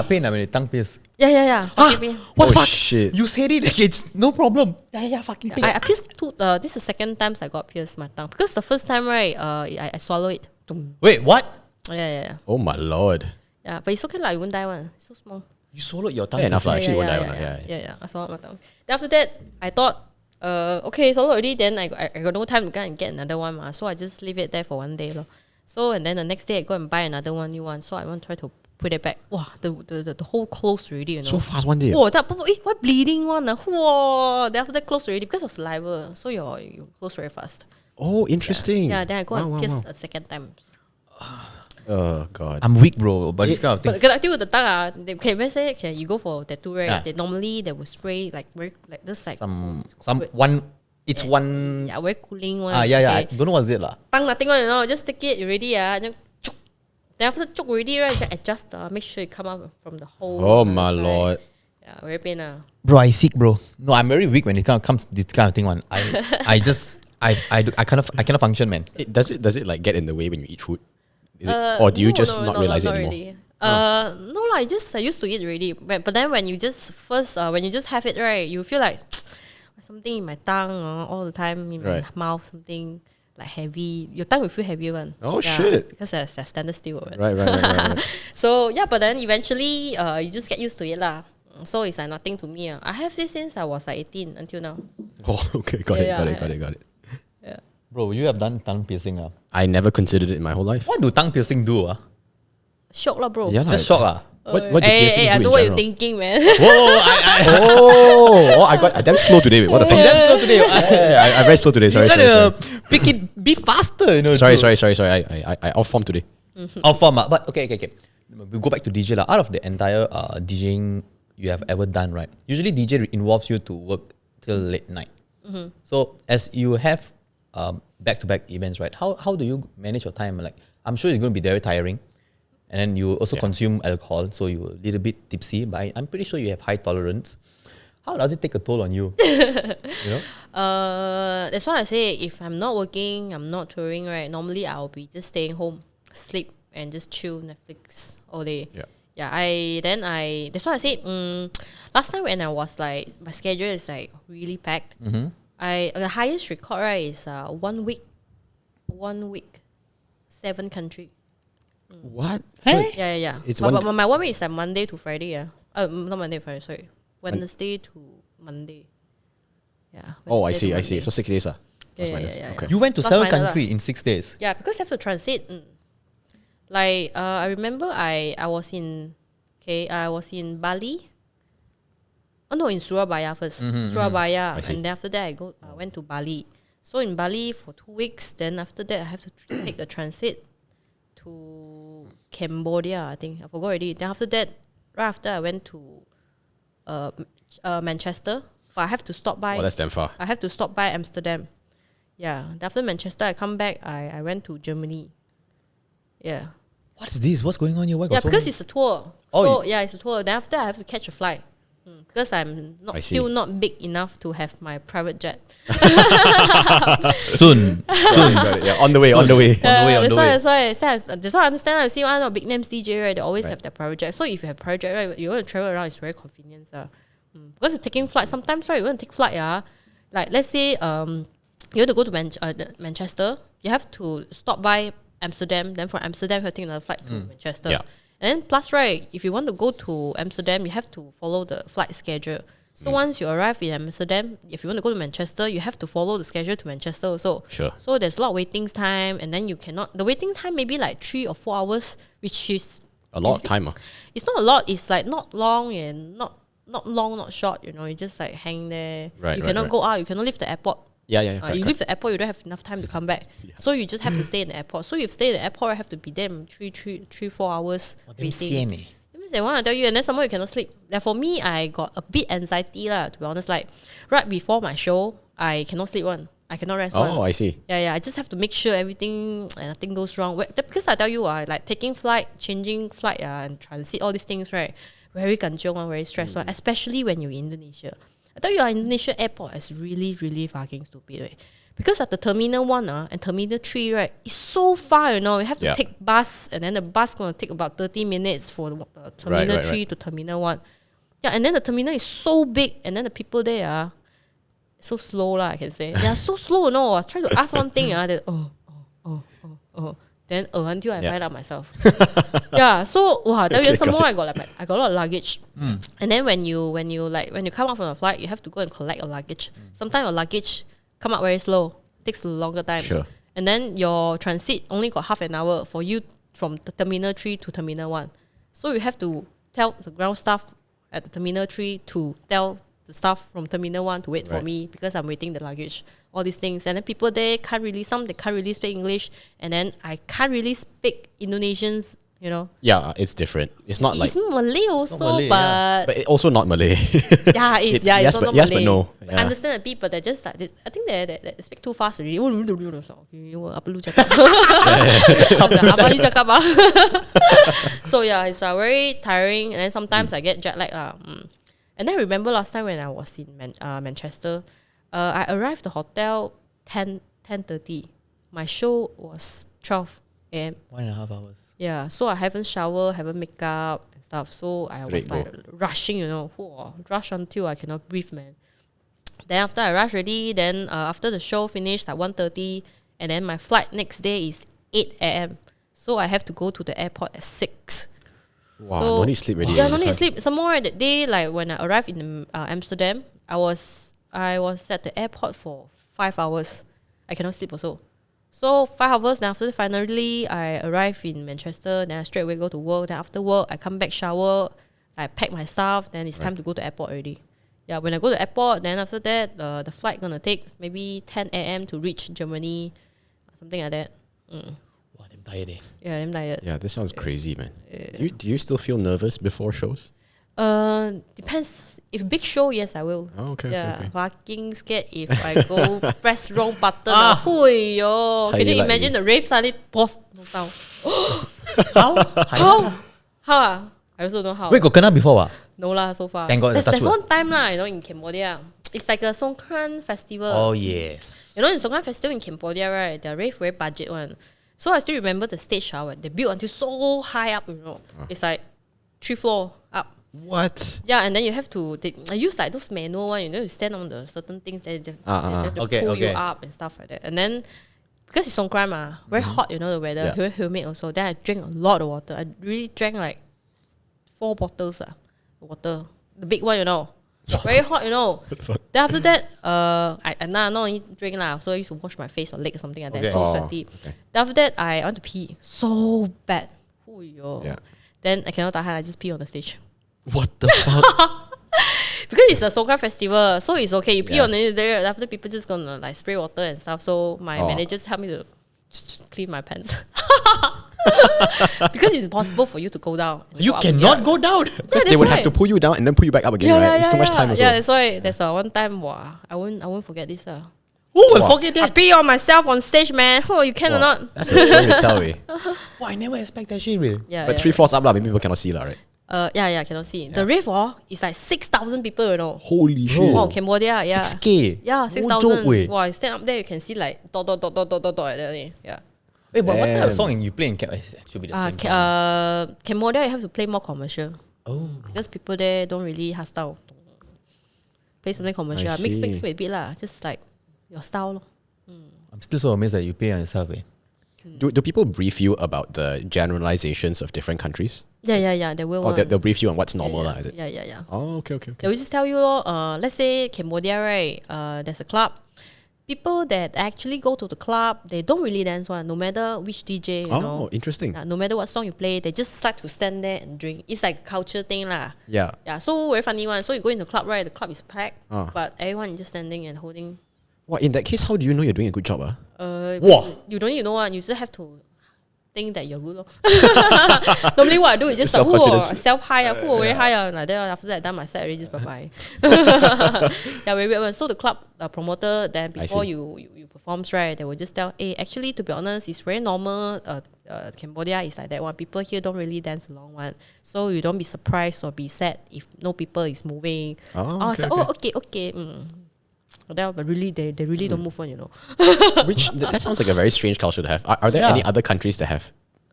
Pain when you tongue pierce. yeah. Ah, Okay, what Oh, fuck? shit. You said it, like, it's no problem. Yeah, fucking pain. I pierced this is the second time I got pierced my tongue because the first time right, I swallow it. Tum. Wait, what? Yeah. Oh my lord. Yeah, but it's okay lah. You won't die one. It's so small. You swallowed your tongue. Fair enough lah. piercing. Actually, won't die one lah. Yeah. I swallowed my tongue. Then after that, I thought, okay, swallowed already. Then I got no time to go and get another one ma. So I just leave it there for one day lor. So and then the next day I go and buy another one, new one. So I want to try to put it back. Wow, the whole closed already. You know. So fast one day. Whoa, what bleeding one? Whoa, then after that closed already because of saliva. So you close very fast. Oh, interesting. Yeah, then I go and pierce Wow. a second time. Oh god. I'm weak, bro, but this kind of But things. connecting with the tongue, let's say you go for tattoo, right? Yeah. They normally will spray like very like just like Some one. It's one. yeah, very cooling one. Yeah. I Okay. don't know what's it lah. Tongue nothing one, just take it already, then chook. Then after choke already, right? Just adjust, make sure it come out from the hole. Oh my right? lord. Yeah, very pain. Bro, I sick, bro. No, I'm very weak when it comes to this kind of thing. One, I cannot function, man. Does it like get in the way when you eat food? Is it, or do you just not realize it anymore? Really. No lah, I used to eat already. But then when you just have it, right, you feel like something in my tongue all the time in my mouth, something like heavy. Your tongue will feel heavier one. Oh, shit. Because there's standard still. Right. So yeah, but then eventually you just get used to it lah. So it's like nothing to me. I have this since I was like 18 until now. Oh, okay. Got it. Yeah. Bro, you have done tongue piercing, I never considered it in my whole life. What do tongue piercing do? Shock lah, bro. Yeah, Just shock What do piercings I do know in what you're general? thinking, man. I got I'm damn slow today. What the fuck? Damn slow today. I'm very slow today. Sorry. You gotta pick it, be faster, you know. Sorry. bro. I off form today. Out form, but okay. We go back to DJ lah. Out of the entire DJing you have ever done, right? Usually DJ involves you to work till late night. So as you have back-to-back events, right? How do you manage your time? Like, I'm sure it's going to be very tiring, and then you also consume alcohol, so you're a little bit tipsy. But I'm pretty sure you have high tolerance. How does it take a toll on you? You know? That's why I say if I'm not working, I'm not touring, right? Normally I'll be just staying home, sleep, and just chill Netflix all day. Yeah. That's why I said last time when I was like my schedule is like really packed. The highest record, right, is 1 week, 7 country. What? Yeah. It's but one- my 1 week is like Monday to Friday. Not Monday to Friday. Sorry, Wednesday to Monday. Yeah. Oh, I Wednesday to see. Monday. So 6 days Yeah. Okay. You went to Plus 7 minus countries in 6 days. Yeah, because I have to transit. Like I remember I was in Bali. Oh no, in Surabaya first. Surabaya, I see. and then after that I went to Bali. So in Bali for 2 weeks. Then after that I have to take the transit to Cambodia. I think I forgot already. Then after that, right after I went to Manchester, but I have to stop by. Oh, that's damn far. I have to stop by Amsterdam. Yeah. Then after Manchester, I come back. I went to Germany. Yeah. What is this? What's going on here? Why got Yeah, so because many- it's a tour. Oh, So yeah, it's a tour. Then after I have to catch a flight. Because I'm I see. still not big enough to have my private jet. soon. Got it. Yeah, on the way. That's why I understand. I see one of big names DJ, right? They always have their private jet. So if you have private jet, right, you want to travel around, it's very convenient. Because taking flight, sometimes right, you want to take flight, like let's say you want to go to Manchester, you have to stop by Amsterdam. Then from Amsterdam, you have to take another flight to Manchester. Yeah. And then plus, right, if you want to go to Amsterdam, you have to follow the flight schedule. So once you arrive in Amsterdam, if you want to go to Manchester, you have to follow the schedule to Manchester also. Sure. So there's a lot of waiting time, and then the waiting time maybe like 3 or 4 hours, which is A lot of time. it's not a lot. It's like not long and not long, not short. You just like hang there. Right, You right, cannot right. go out. You cannot leave the airport. Yeah. You leave the airport, you don't have enough time to come back. So you just have to stay in the airport. So if you stay in the airport, I have to be there in 3-4 hours waiting. That means they want to tell you, and then somehow you cannot sleep. Like for me, I got a bit anxiety lah. To be honest, like right before my show, I cannot sleep one. I cannot rest one. Oh, I see. Yeah. I just have to make sure nothing goes wrong. Because I tell you, like taking flight, changing flight, and transit, all these things, right? Very kanchiong one, very stressed one. Especially when you're in Indonesia. I tell you, Indonesia airport is really, really fucking stupid, right? because at the Terminal 1 and Terminal 3, right, it's so far, you have to take bus, and then the bus going to take about 30 minutes for Terminal 3 to Terminal 1. Yeah, and then the terminal is so big, and then the people there are so slow, I can say. They are so slow, I try to ask one thing, they, then until I find out myself. Yeah, so I tell you some more. I got a lot of luggage, and then when you come out from the flight, you have to go and collect your luggage. Sometimes your luggage come out very slow, takes a longer time, and then your transit only got half an hour for you from the Terminal 3 to Terminal 1. So you have to tell the ground staff at the Terminal 3 to tell the staff from Terminal 1 to wait for me because I'm waiting the luggage. All these things. And then people there can't really speak English. And then I can't really speak Indonesians, Yeah, it's different. It's not like... It's Malay also, Malay, but... But it also not Malay. Yeah, it's yes, not yes, Malay. but no. I understand a bit, but they're just like... I think they speak too fast already. Apa lu cakap? Apa lu cakap? So yeah, it's very tiring. And then sometimes I get jet lag. And then I remember last time when I was in Manchester, I arrived at the hotel 10:30. My show was 12 a.m. 1.5 hours. Yeah, so I haven't showered, haven't make up and stuff. So I was Straight like rushing, rush until I cannot breathe, man. Then after I rush already, then after the show finished at 1:30, and then my flight next day is 8 a.m. So I have to go to the airport at 6. Wow, So, no need to sleep already. Yeah, no need to sleep. Some more that day, like when I arrived in Amsterdam, I was at the airport for 5 hours. I cannot sleep also. So 5 hours, then after finally I arrived in Manchester, then I straight away go to work. Then after work, I come back, shower, I pack my stuff, then it's time to go to airport already. Yeah, when I go to airport, then after that, the flight gonna take maybe 10 a.m. to reach Germany, something like that. Wow, I'm tired eh. Yeah, I'm tired. Yeah, this sounds crazy, man. Do you still feel nervous before shows? Depends. If big show, yes, I will. Oh, okay. Yeah, Okay. fucking scared if I go press wrong button. Huiyo. Can you Highlight imagine the rave suddenly pause? No sound. How? How? I also don't know how. Wait, got kena before? No lah, so far. Thank God, touch There's wood. one time lah, in Cambodia. It's like a Songkran festival. Oh, yes. In Songkran festival in Cambodia, right, the rave very budget one. So I still remember the stage shower. They built until so high up, It's like 3 floor up. What? Yeah, and then you have to I use like those manual one, you stand on the certain things that they have to pull you up and stuff like that. And then because it's Songkran very hot, the weather, very humid also. Then I drank a lot of water. I really drank like 4 bottles water. The big one, Very hot, Then after that, I not only drink lah, so I used to wash my face or leg or something like that. So sweaty. Okay. Then after that, I want to pee so bad. Yeah. Then I cannot tahan. I just pee on the stage. What the fuck? Because it's a Songkran festival, so it's okay. You pee on it there. After people just gonna like spray water and stuff. So my managers help me to clean my pants. Because it's impossible for you to go down. You cannot go down. Because they would have to pull you down and then pull you back up again, right? It's too much time also. Yeah, that's why there's one time I won't forget this. Who will forget I that? pee on myself on stage, man. Oh, you can or not? That's a story to tell, eh? Wow, I never expect that shit, really. Yeah, But 3 floors up, maybe people cannot see, right? Yeah, cannot see. The rave, is like 6,000 people, Holy shit. Oh, Cambodia, yeah. 6K. Yeah, No 6,000. joke, weh. Wow, you stand up there, you can see like dot, like that. Yeah. Wait, but what type of Damn. song you play in Cambodia? It should be the same. Song. Cambodia, you have to play more commercial. Oh. Because people there don't really hostile. Play something commercial. I Mix see. a bit lah. Just like your style. Lor. I'm still so amazed that you pay on yourself, eh. Do people brief you about the generalizations of different countries? Yeah. They will. Or they'll brief you on what's normal, yeah, is it? Yeah. Oh, okay. They will just tell you, let's say Cambodia, right? There's a club. People that actually go to the club, they don't really dance one, no matter which DJ, you know. Interesting. No matter what song you play, they just like to stand there and drink. It's like a culture thing lah. Yeah. Yeah, so very funny one. So you go into the club, right? The club is packed, Ah. but everyone is just standing and holding. Well, in that case, how do you know you're doing a good job? You don't need to know one. You just have to think that you're good. Lor. Normally what I do is just like, self-high, very high. Like that. After that, I done my set already, just bye-bye. Yeah, very weird one. So the club promoter, then before you performs, right, they will just tell, hey, actually, to be honest, it's very normal. Cambodia is like that one. People here don't really dance along one. So you don't be surprised or be sad if no people is moving. Okay. Okay. But really, they really don't move on, you know. That sounds like a very strange culture to have. Are there any other countries that have?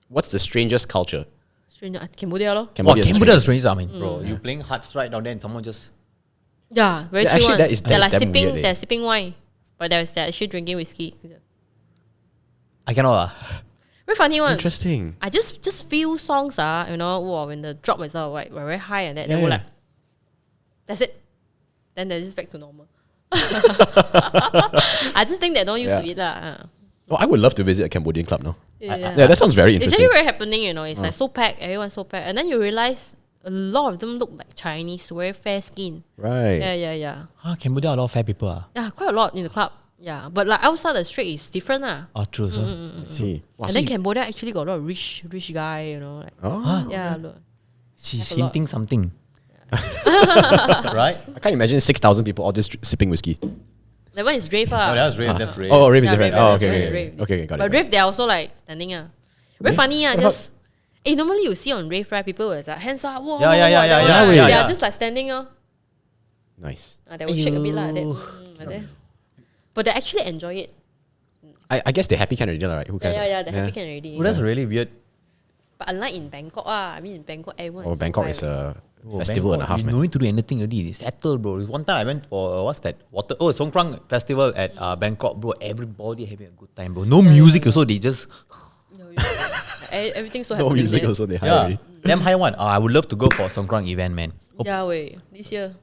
What's the strangest culture? Stranger, Cambodia, lor. Cambodia Cambodia is strange. I mean, bro, you playing hard strike down there and someone just... Yeah, very chill actually, one. that is They're like damn sipping, weird, they're sipping wine, but they're actually drinking whiskey. I cannot. Very funny one. Interesting. I just feel songs you know, wow, when the drop is like very high and that, they were like, that's it. Then they're just back to normal. I just think they're not used to it lah. Oh, I would love to visit a Cambodian club now. Yeah. Yeah, that sounds very It's interesting. actually very happening, you know. It's like so packed, everyone's so packed, and then you realize a lot of them look like Chinese, very fair skin. Right. Yeah. Cambodia, a lot of fair people. Yeah, quite a lot in the club. Yeah, but like outside the street is different lah. Oh, true. So. See. Wow, And then Cambodia actually got a lot of rich guy, you know. Like, yeah, look. She's Have a lot. hinting something. Right? I can't imagine 6,000 people all just sipping whiskey. That one is Rave Oh, that was rave. That's rave. Oh, rave is Yeah, different. rave, Oh, rave, okay, rave, okay, rave. okay, got it. But Rave, they're also like standing. Very funny. What Just normally you see on Rave, right? People will like hands up. Whoa, Yeah. They Yeah. are just like standing. Nice. They will shake a bit like that. But they actually enjoy it. I guess they're happy kind of right? Who cares? Yeah, they're happy can already. Oh, that's really weird. But unlike in Bangkok, I mean in Bangkok, everyone. Oh, is so Bangkok high is already. a festival and a half, You man. no need to do anything already. It's settled, bro. One time I went for what's that? Songkran festival at Bangkok, bro. Everybody having a good time, bro. No music also. They just Everything's so No happening music there. also, they hire already. Damn high one. I would love to go for a Songkran event, man. Yeah, wait. This year,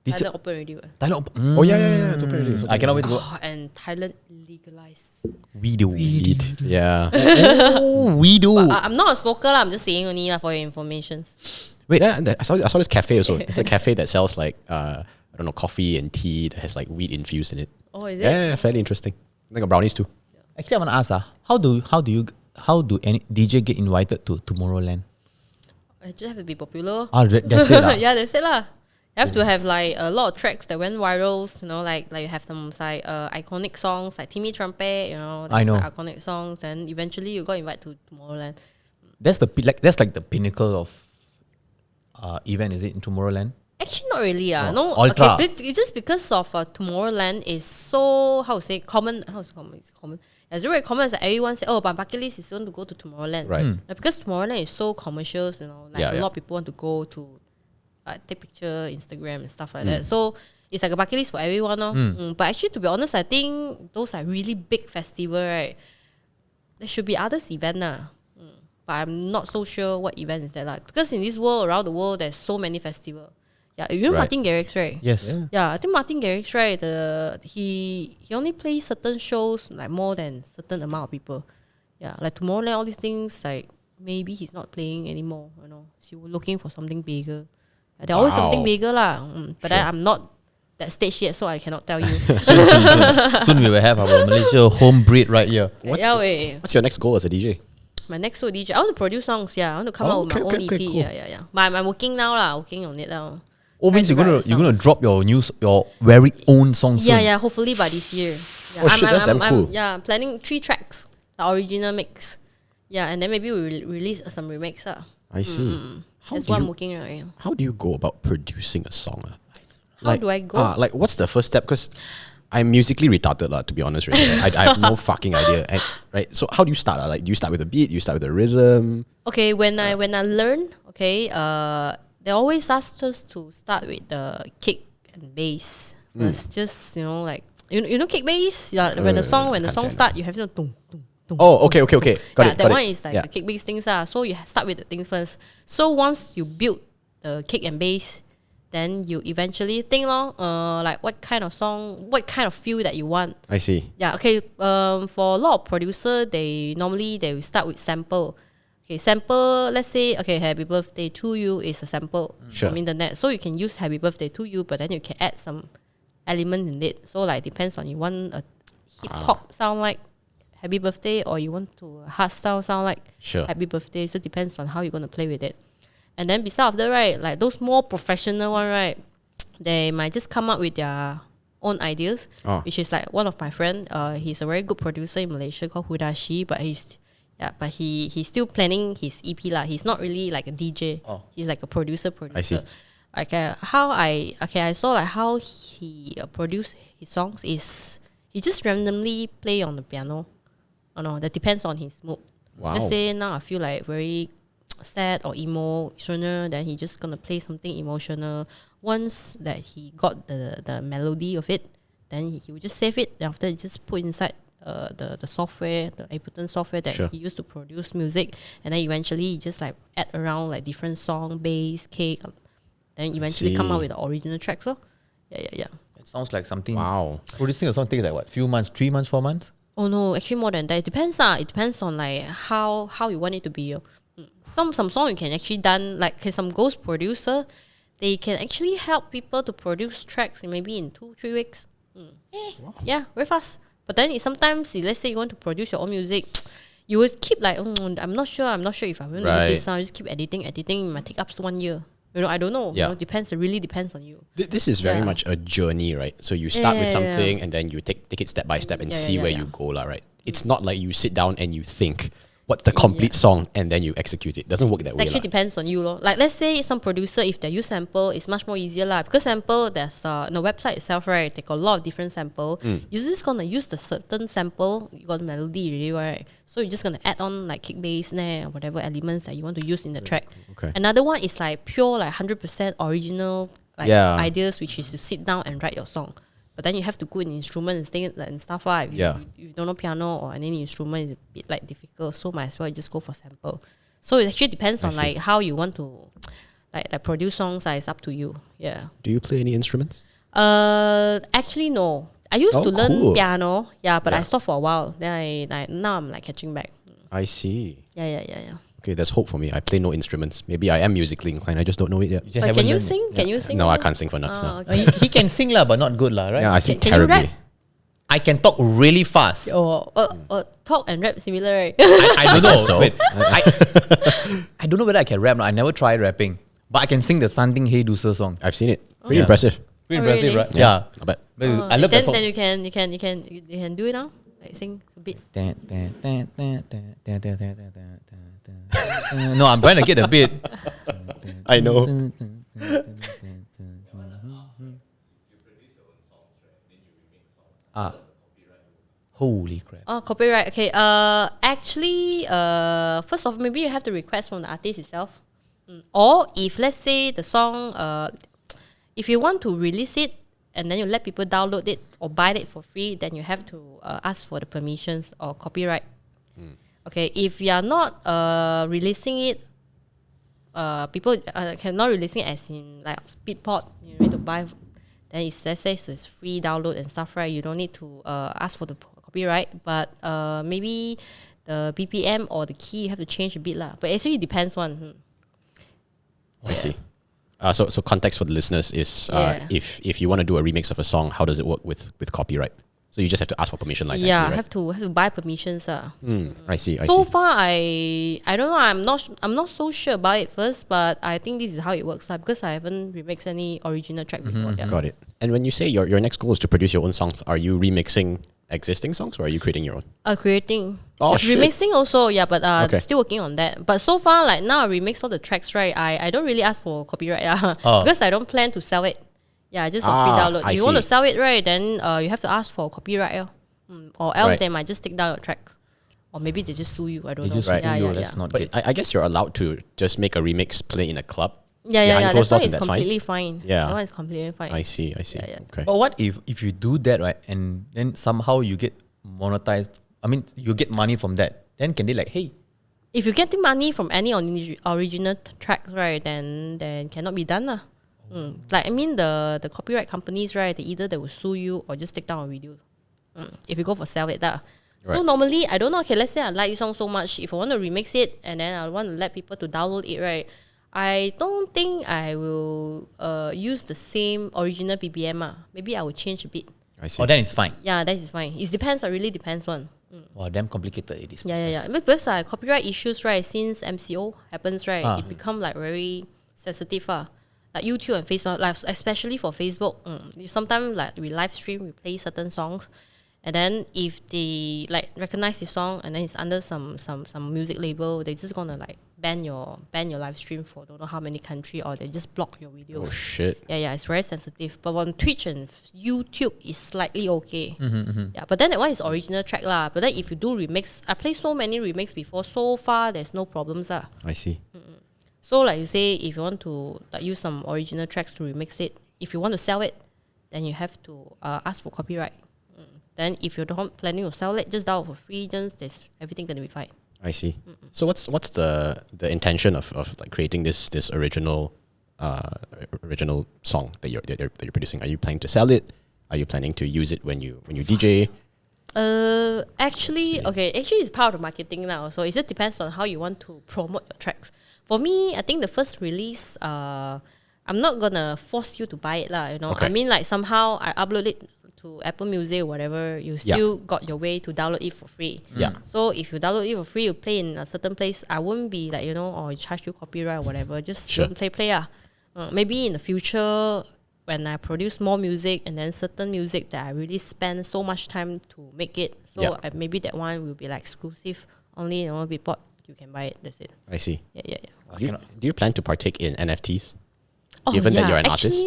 This Thailand open already. What? Thailand. Oh, yeah. It's open already. It's open I cannot wait to go. Oh, and Thailand legalized. We do. already. Yeah. Oh, we do. I'm not a smoker, I'm just saying only for your information. Wait, I saw this cafe also. It's a cafe that sells like, I don't know, coffee and tea that has like weed infused in it. Oh, is it? Yeah, fairly interesting. I think brownies too. Actually, I want to ask, how do any DJ get invited to Tomorrowland? I just have to be popular. That's it. Yeah, that's it lah. You have to have like a lot of tracks that went viral, you know, like you have some like iconic songs like Timmy Trumpet, you know, I know. like iconic songs, and eventually you got invited to Tomorrowland. That's like the pinnacle of event, is it, in Tomorrowland? Actually, not really. Oh, No, ultra. okay, it's just because of Tomorrowland is so common. How is it common? It's common. It's very common. It's like everyone say, "Oh, my bucket list is want to go to Tomorrowland." Right. Like, because Tomorrowland is so commercial, you know, like Yeah, a yeah. lot of people want to go to take picture, Instagram and stuff like that. So it's like a bucket list for everyone. But actually, to be honest, I think those are really big festival, right? There should be others event but I'm not so sure what event is that like, because in this world, around the world, there's so many festivals. Yeah, you know Right. Martin Garrix, right? Yes. Yeah, I think Martin Garrix, right? He only plays certain shows like more than certain amount of people. Yeah, like Tomorrowland, all these things, like maybe he's not playing anymore. You know, so we're looking for something bigger. There's always something Wow. bigger lah. But I'm not that stage yet, so I cannot tell you. Soon we will have our Malaysia home breed right here. Yeah, wait. What's your next goal as a DJ? My next show DJ, I want to produce songs. Yeah, I want to come out with my own EP. Okay, cool. Yeah. But I'm working now lah. Working on it now. Oh, means Trying to you're gonna write drop your very own song soon. Yeah. Hopefully by this year. Yeah, Oh, shit, that's damn cool. I'm planning 3 tracks, the original mix. Yeah, and then maybe we'll release some remix. I see. That's what I'm working on right now. How do you go about producing a song? How do I go? Like, what's the first step? Because I'm musically retarded, to be honest. Really. I have no fucking idea. Right? So how do you start? Like, do you start with a beat? Do you start with a rhythm? Okay, when I learn, they always ask us to start with the kick and bass. It's just like you know kick bass. Yeah, when the song can't say start, you have to tung, tung, tung. Oh, okay. Got it. That got one it. is like Yeah. the kick bass things. So you start with the things first. So once you build the kick and bass, then you eventually think like what kind of song, what kind of feel that you want. I see. Yeah, okay. For a lot of producer, they will start with sample. Okay, sample, let's say, okay, Happy Birthday to You is a sample Sure. from internet. So you can use Happy Birthday to You, but then you can add some element in it. So like depends on you want a hip hop sound like Happy Birthday or you want to hard style sound like Sure. Happy Birthday. So it depends on how you're gonna play with it. And then besides of that, right, like those more professional one, right, they might just come up with their own ideas, which is like one of my friend. He's a very good producer in Malaysia called Hudashi, but he's still planning his EP lah. He's not really like a DJ. He's like a producer. I see. I saw like how he produced his songs is he just randomly play on the piano. Oh no, that depends on his mood. Wow. Let's say now I feel like very sad or emotional, then he just gonna play something emotional. Once that he got the melody of it, then he will just save it. Then after, he just put inside the software, the Ableton software that Sure. he used to produce music, and then eventually he just like add around like different song, bass, kick, then eventually come out see. with the original track. So yeah. It sounds like something. Wow. Producing a song takes like what? Few months, 3 months, 4 months. Oh no, actually more than that. It depends. It depends on like how you want it to be. Some song you can actually done like some ghost producer, they can actually help people to produce tracks in maybe in 2-3 weeks. Wow. Yeah, very fast. But then sometimes let's say you want to produce your own music, you will keep like I'm not sure if I want to use this sound. Just keep editing. It might take up to 1 year. I don't know. Yeah. Depends. It really depends on you. This is very much a journey, right? So you start with something and then you take it step by step and see where you go, right? It's not like you sit down and you think what's the complete song and then you execute it. Doesn't work that It way. actually depends on you. Like let's say some producer, if they use sample, it's much more easier because sample, there's on the website itself, right? They got a lot of different sample. You're just gonna use the certain sample, you got the melody really, right? So you're just gonna add on like kick, bass, snare, or whatever elements that you want to use in the track. Okay. Another one is like pure like 100% original ideas, which is to sit down and write your song. But then you have to go in instruments and stuff. If you don't know piano or any instrument, it's a bit like difficult. So might as well just go for sample. So it actually depends on like how you want to like produce songs. It's up to you. Yeah. Do you play any instruments? Actually no. I used to learn piano. Yeah, but I Yeah. stopped for a while. Then now I'm like catching back. I see. Yeah. Okay, there's hope for me. I play no instruments. Maybe I am musically inclined. I just don't know it yet. You just But haven't can you learned it. sing? Can you sing? No, I can't sing for nuts now. Okay. He can sing lah, but not good lah, right? Yeah, I sing Can you terribly. rap? I can talk really fast. Talk and rap similar, right? I don't know. so. Wait, I don't know whether I can rap. I never tried rapping, but I can sing the Something Hey Dooser song. I've seen it. Pretty Yeah. impressive. Pretty Oh, impressive, really? right? Yeah. Not bad. But I love that then song. then you can do it now. Like sing a bit. No, I'm trying to get a bit. I know. Holy crap. Oh, copyright. Okay. Actually, first off, maybe you have to request from the artist itself, or if let's say the song, if you want to release it and then you let people download it or buy it for free, then you have to ask for the permissions or copyright. Okay. If you are not releasing it, people cannot releasing it as in like Speedport. You need to buy. Then let's say it's free download and stuff, right? You don't need to ask for the copyright, but maybe the BPM or the key you have to change a bit lah. But actually it depends on. I see. So context for the listeners is if you want to do a remix of a song, how does it work with copyright? So you just have to ask for permission license. Yeah, right? have to buy permissions. I see. So far, I don't know. I'm not so sure about it first, but I think this is how it works because I haven't remixed any original track before. Yeah. Got it. And when you say your next goal is to produce your own songs, are you remixing existing songs or are you creating your own? Creating. Oh, shit. Remixing also, yeah, but Okay. still working on that. But so far, like now I remix all the tracks, right? I don't really ask for copyright, because I don't plan to sell it. Yeah, just a free download. I If you want to see. sell it, right, then you have to ask for copyright, or else Right. they might just take down your tracks, or maybe they just sue you. I don't They know. just Right. Yeah, you, yeah, let's yeah. not But get. I guess you're allowed to just make a remix, play in a club. Yeah, behind That's closed why doors, it's and that's fine. completely fine. Yeah. That one is completely fine. I see. Yeah. Okay. But what if you do that, right, and then somehow you get monetized? I mean, you get money from that. Then can they like, hey, If you're getting money from any original tracks, right, then cannot be done lah. Like I mean the copyright companies, right, they will sue you or just take down a video. If you go for sell it lah. So Right. normally I don't know. Okay, let's say I like this song so much. If I want to remix it and then I want to let people to download it, right, I don't think I will use the same original BPM. Maybe I will change a bit. I see. oh, then it's fine. Yeah, that is fine. It depends. It really depends one. Wow, damn complicated it is. Yeah. Because copyright issues, right, since MCO happens, right, it become like very sensitive. Like YouTube and Facebook, like especially for Facebook, sometimes like we live stream, we play certain songs, and then if they like recognize the song and then it's under some music label, they're just gonna like ban your live stream for don't know how many country, or they just block your videos. Oh shit. Yeah, it's very sensitive. But on Twitch and YouTube is slightly okay. Yeah, but then that one is original track lah. But then if you do remix, I play so many remix before. So far, there's no problems lah. I see. So like you say, if you want to like, use some original tracks to remix it, if you want to sell it, then you have to ask for copyright. Then if you're not planning to sell it, just download for free. Then there's everything gonna be fine. I see. So what's the intention of like creating this original song that you're producing? Are you planning to sell it? Are you planning to use it when you DJ? Actually, it's part of the marketing now. So it just depends on how you want to promote your tracks. For me, I think the first release, I'm not gonna force you to buy it lah. You know, Okay. I mean, like somehow I upload it to Apple Music or whatever. You still got your way to download it for free. Yeah. So if you download it for free, you play in a certain place. I won't be like or charge you copyright or whatever. Just Sure. play ah. Maybe in the future, when I produce more music and then certain music that I really spend so much time to make it, so maybe that one will be like exclusive only. Be bought. You can buy it. That's it. I see. Yeah. Do you plan to partake in NFTs? Given that you're an artist?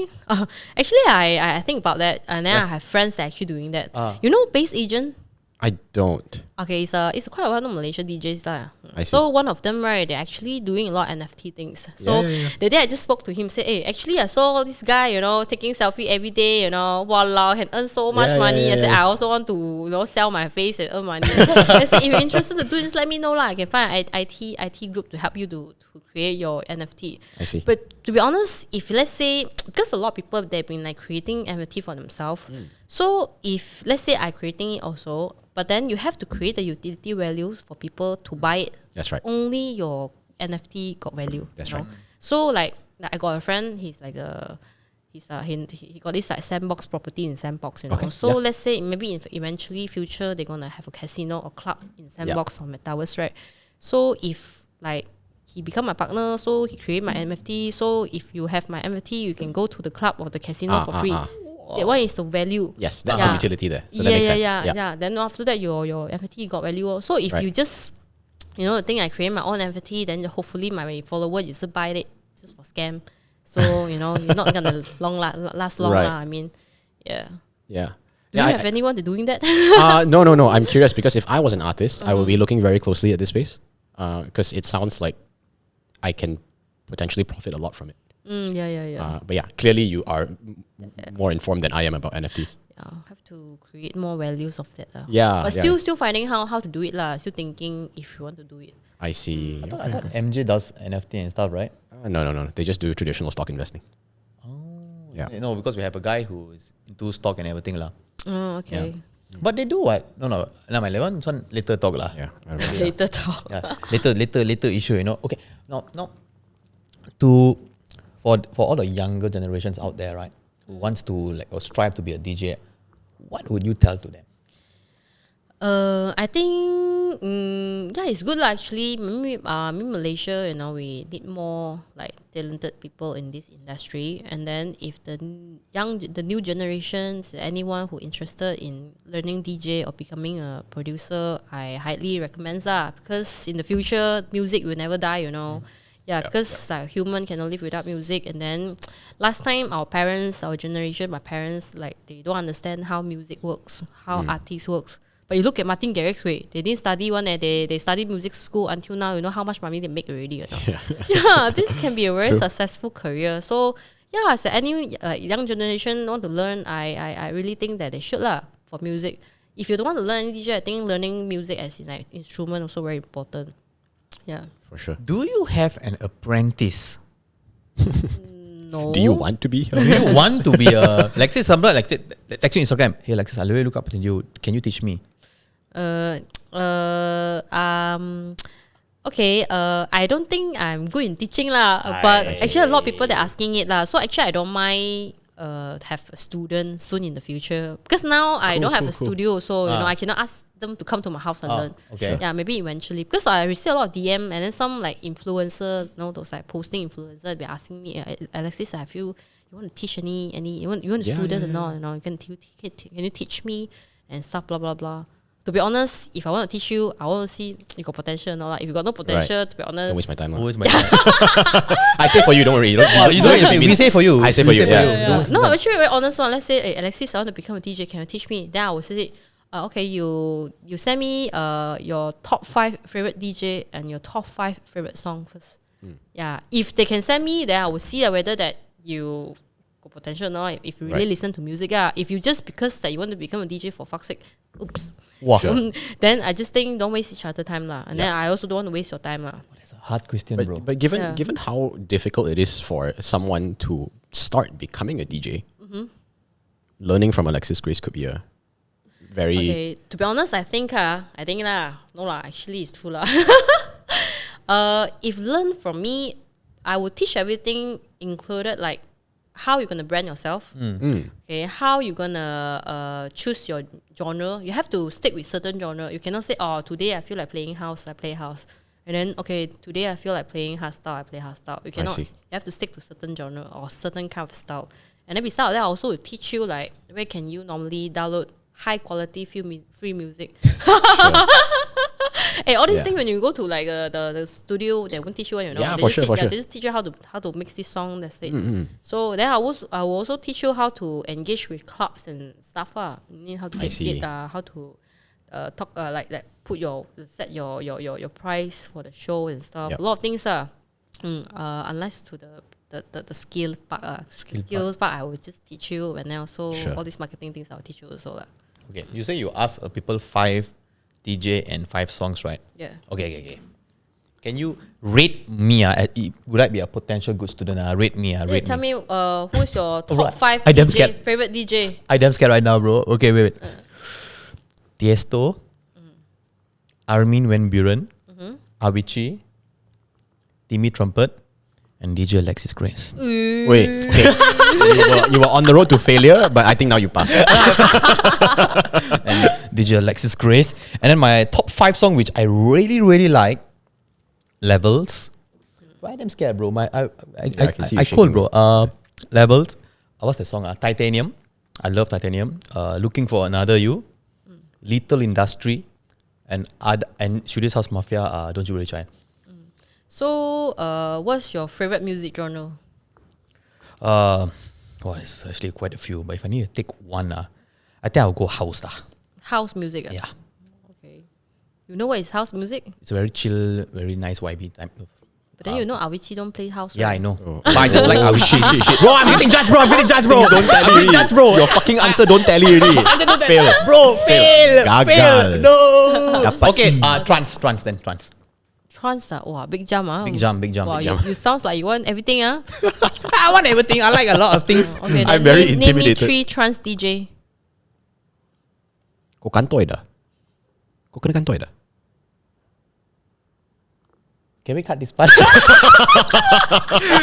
Actually, I think about that, and then I have friends that are actually doing that. You know, Base Agent. I don't. Okay, it's quite a well-known Malaysian DJs. I see. So one of them, right, they're actually doing a lot of NFT things. So the day I just spoke to him, said, hey, actually I saw this guy, taking selfie every day, walao, can earn so much money. I said, I also want to, sell my face and earn money. I said, if you're interested to do it, just let me know lah. I can find an IT group to help you to create your NFT. I see. But to be honest, if let's say, because a lot of people, they've been like creating NFT for themselves. So if let's say I'm creating it also, but then you have to create the utility values for people to buy it. That's right. Only your NFT got value. That's right. So like I got a friend, he's like he got this like sandbox property in Sandbox, Okay, So yeah. let's say maybe eventually future they're gonna have a casino or club in Sandbox or Metaverse, right? So if like he become my partner, so he create my NFT. So if you have my NFT, you can go to the club or the casino for free. That one is the value. Yes, that's the utility there. So that makes sense. Yeah. Then after that, your NFT got value. So if you just, the thing I create my own NFT, then hopefully my follower just buy it just for scam. So you're not gonna last long. Right. I mean, yeah. Yeah. Do you have anyone doing that? No. I'm curious because if I was an artist, I would be looking very closely at this space because it sounds like I can potentially profit a lot from it. But yeah, clearly you are more informed than I am about NFTs. Yeah, have to create more values of that. Yeah, but still finding how to do it lah. Still thinking if you want to do it. I see. I thought MJ does NFT and stuff, right? No. They just do traditional stock investing. Oh, Yeah. because we have a guy who is into stock and everything lah. Oh, okay. But they do what? No. Nah, my one later talk lah. Yeah. I don't know. Later talk. Yeah, later issue. Okay. No. For all the younger generations out there, right, who wants to or strive to be a DJ, what would you tell to them? I think it's good lah. Actually, maybe Malaysia, we need more like talented people in this industry. And then if the new generations, anyone who interested in learning DJ or becoming a producer, I highly recommend that because in the future, music will never die. Yeah, because like human cannot live without music. And then last time our generation, my parents, like they don't understand how music works, how artists works. But you look at Martin Garrix's way, they didn't study one, they studied music school until now. You know how much money they make already. Yeah, this can be a very successful career. So yeah, as any young generation want to learn, I really think that they should lah for music. If you don't want to learn DJ, I think learning music as an instrument also very important. Yeah. For sure. Do you have an apprentice? No. Do you want to be? Do you want to be a Alexis? Somebody text you Instagram. Hey Alexis, I really look up to you. Can you teach me? Okay. I don't think I'm good in teaching lah. But actually, a lot of people they're asking it lah. So actually, I don't mind have a student soon in the future because now I don't have a studio, so I cannot ask them to come to my house and learn. Okay. Yeah, maybe eventually because I receive a lot of DM and then some like influencer, those like posting influencer, be asking me, Alexis, I feel you want to teach you want a student or not? Can you teach me and stuff blah blah blah. To to be honest, if I want to teach you, I want to see you got potential or not. Like, if you got no potential, to be honest, Don't waste my time. Always my time. I say for you, don't worry. You don't say We say for you. I say for you. Yeah. No, actually, very honest one. Let's say, hey, Alexis, I want to become a DJ. Can you teach me? Then I will say, okay, you send me your top 5 favorite DJ and your top 5 favorite song first. Yeah, if they can send me, then I will see whether that you got potential or not. If you really listen to music, if you just because that you want to become a DJ for fuck's sake, oops. Wow. Sure. Then I just think don't waste each other time lah. And then I also don't want to waste your time lah. That's a hard question, bro. But given how difficult it is for someone to start becoming a DJ, learning from Alexis Grace could be a very... Okay, to be honest, I think lah, no lah, actually it's true lah. If learn from me, I will teach everything included like how you're gonna brand yourself. Okay, how you gonna choose your genre. You have to stick with certain genre. You cannot say, oh, today I feel like playing house, I play house. And then, okay, today I feel like playing hardstyle, I play hardstyle. You cannot. You have to stick to certain genre or certain kind of style. And then besides that, I also will teach you like where can you normally download high quality free music. Hey, all these things when you go to like the studio, they won't teach you, you know. Yeah, they for sure. They just teach you how to mix this song. That's it. So then I will also teach you how to engage with clubs and stuff. You need how to get it, how to talk like put set your price for the show and stuff. A lot of things unless to the skill part. Skills part I will just teach you, and then also all these marketing things I will teach you also. Okay, you say you ask people 5 DJ and 5 songs, right? Yeah. Okay. Can you rate me? Would I be a potential good student? Rate me. Rate tell me who's your top Alright. 5 I damn DJ, scared. favorite DJ? I damn scared right now, bro. Okay, wait. Tiesto, Armin van Buuren, Avicii, Timmy Trumpet, and DJ Alexis Grace. Wait, okay. you were on the road to failure, but I think now you passed. And DJ Alexis Grace. And then my top 5 song, which I really, really like, Levels. Why damn scared, bro? I can see you cold, shaking. bro. Levels. What's the song? Titanium. I love Titanium. Looking for Another You. Lethal Industry. And Shooter's House Mafia. Don't You Worry, Child. So, what's your favorite music genre? It's actually quite a few. But if I need to take one, I think I'll go house. House music. Yeah. Okay. You know what is house music? It's a very chill, very nice, vibey type of. But then you know Avicii don't play house. Yeah, right? I know. But I just like Avicii. Shit. Bro, I'm getting judged, bro. Don't tally already. judged, bro. Your fucking answer don't tally already. Fail. Bro, fail. Gagal. No. Okay, trance. Trance, wow, big jump, Big jump. Wow, you sounds like you want everything, I want everything. I like a lot of things. Okay, I'm then very name me intimidated. 3 trance DJ. Kau kantoi dah. Kau kena kantoi dah. Can we cut this part?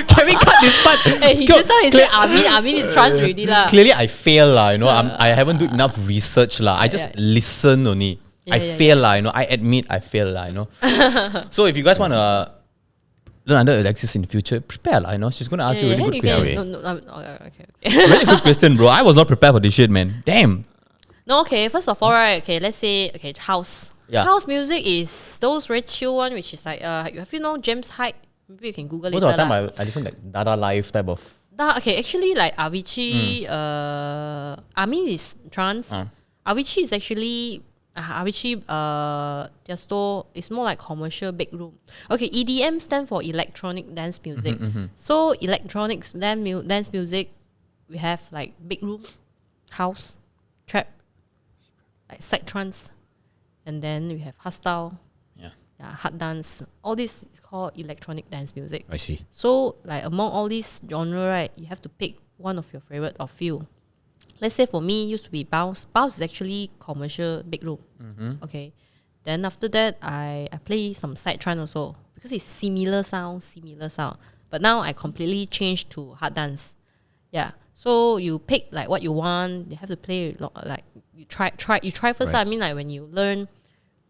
Can we cut this part? Hey, just now he said Armin is trance already lah. Clearly, I fail lah. You know, I haven't done enough research lah. I just listen only. I fail lah. You know, I admit I fail lah. You know. So if you guys wanna learn under Alexis in the future, prepare lah. You know, she's gonna ask you a really good question. Okay. Really good question, bro. I was not prepared for this shit, man. Damn. No, okay. First of all, right. Okay, let's say house. Yeah. House music is those very chill one, which is like if you know James Hype, maybe you can Google Most it. of the time, I listen like Dada Live type of. Okay, actually like Avicii, Armin is trance. Avicii is actually their store is more like commercial big room. Okay, EDM stand for electronic dance music. So electronics dance music, we have like big room, house, trap, like side trance. And then we have hardstyle, hard dance. All this is called electronic dance music. I see. So, like among all these genre, right, you have to pick one of your favorite or few. Let's say for me, used to be bounce. Bounce is actually commercial big room. Okay. Then after that, I play some side trance also because it's similar sound. But now I completely changed to hard dance. Yeah. So you pick like what you want. You have to play like you try first. Right. I mean, like when you learn.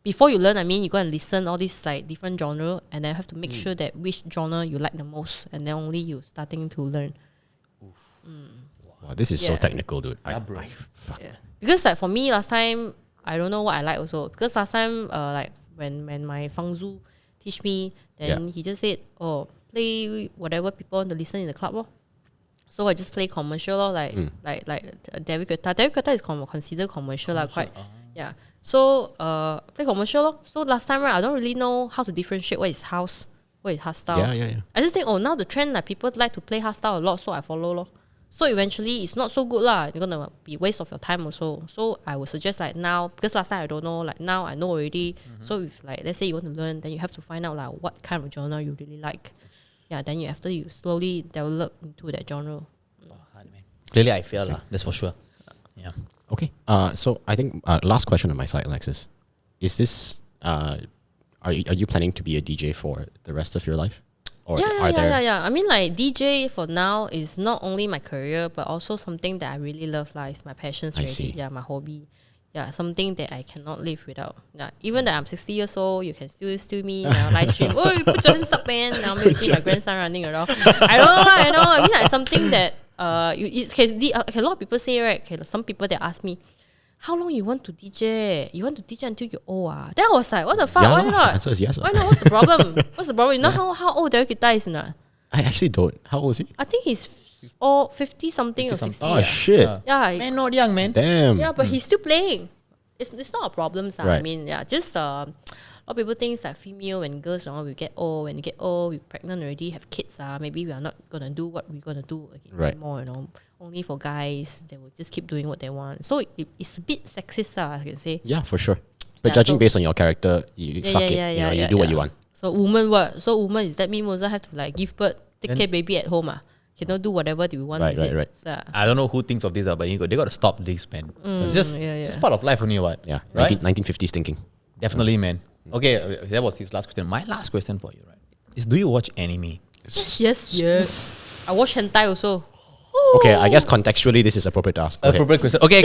Before you learn, I mean, you go and listen all these like different genre, and then have to make sure that which genre you like the most, and then only you starting to learn. Wow, this is so technical, dude. Bro. Fuck. Because like for me last time, I don't know what I like also. Because last time, like when my Fangzu teach me, then he just said, oh, play whatever people want to listen in the club. Oh. So I just play commercial, like David Guetta. David Guetta is considered commercial, quite. Yeah. So play commercial. Lor. So last time, right, I don't really know how to differentiate what is house, what is hardstyle. Yeah. I just think, now the trend, like people like to play hardstyle a lot, so I follow. Lor. So eventually, it's not so good lah. You're gonna be waste of your time also. So I would suggest like now, because last time I don't know, like now I know already. So if like let's say you want to learn, then you have to find out like what kind of genre you really like. Yeah, then after you slowly develop into that genre. Clearly, I fail lah. That's for sure. Yeah. Okay. So I think last question on my side, Alexis, is this are you planning to be a DJ for the rest of your life? Or Yeah. I mean, like DJ for now is not only my career, but also something that I really love. Like, it's my passion. I see. Yeah, my hobby. Yeah, something that I cannot live without. Yeah, even that I'm 60 years old, you can still me live stream. Oh, you put your hands up, man. Now I'm see my grandson running around. I know. I mean, like something that a lot of people say, right? Okay, some people they ask me, how long you want to DJ? You want to DJ until you're old? Then I was like, what the fuck? Yeah, why not? answer is yes. Why not? What's the problem? You know how old Derek Guetta is not? I actually don't. How old is he? I think he's 50 something or 60. Oh shit! Yeah, Man, not young, man. Damn. yeah, but he's still playing. It's not a problem, sir. I Right. mean, yeah, just a lot of people think that female and girls, we get old. When you get old, we're pregnant already, have kids. Maybe we are not gonna do what we're gonna do Right. anymore. Only for guys, they will just keep doing what they want. So it's a bit sexist, I can say. Yeah, for sure. But Yeah, judging so- based on your character, you fuck it. You do what you want. So woman, what? So woman, does that mean Moza have to like give birth, take care baby at home? Cannot do whatever they want. Right, is it? right. So, I don't know who thinks of this, but they got to stop this, man. So it's just it's part of life only, what? Yeah, Right? 1950s thinking. Definitely, man. Okay, that was his last question. My last question for you, right, is do you watch anime? yes. I watch hentai also. Okay, I guess contextually this is appropriate to ask. Go ahead. Appropriate question. Okay.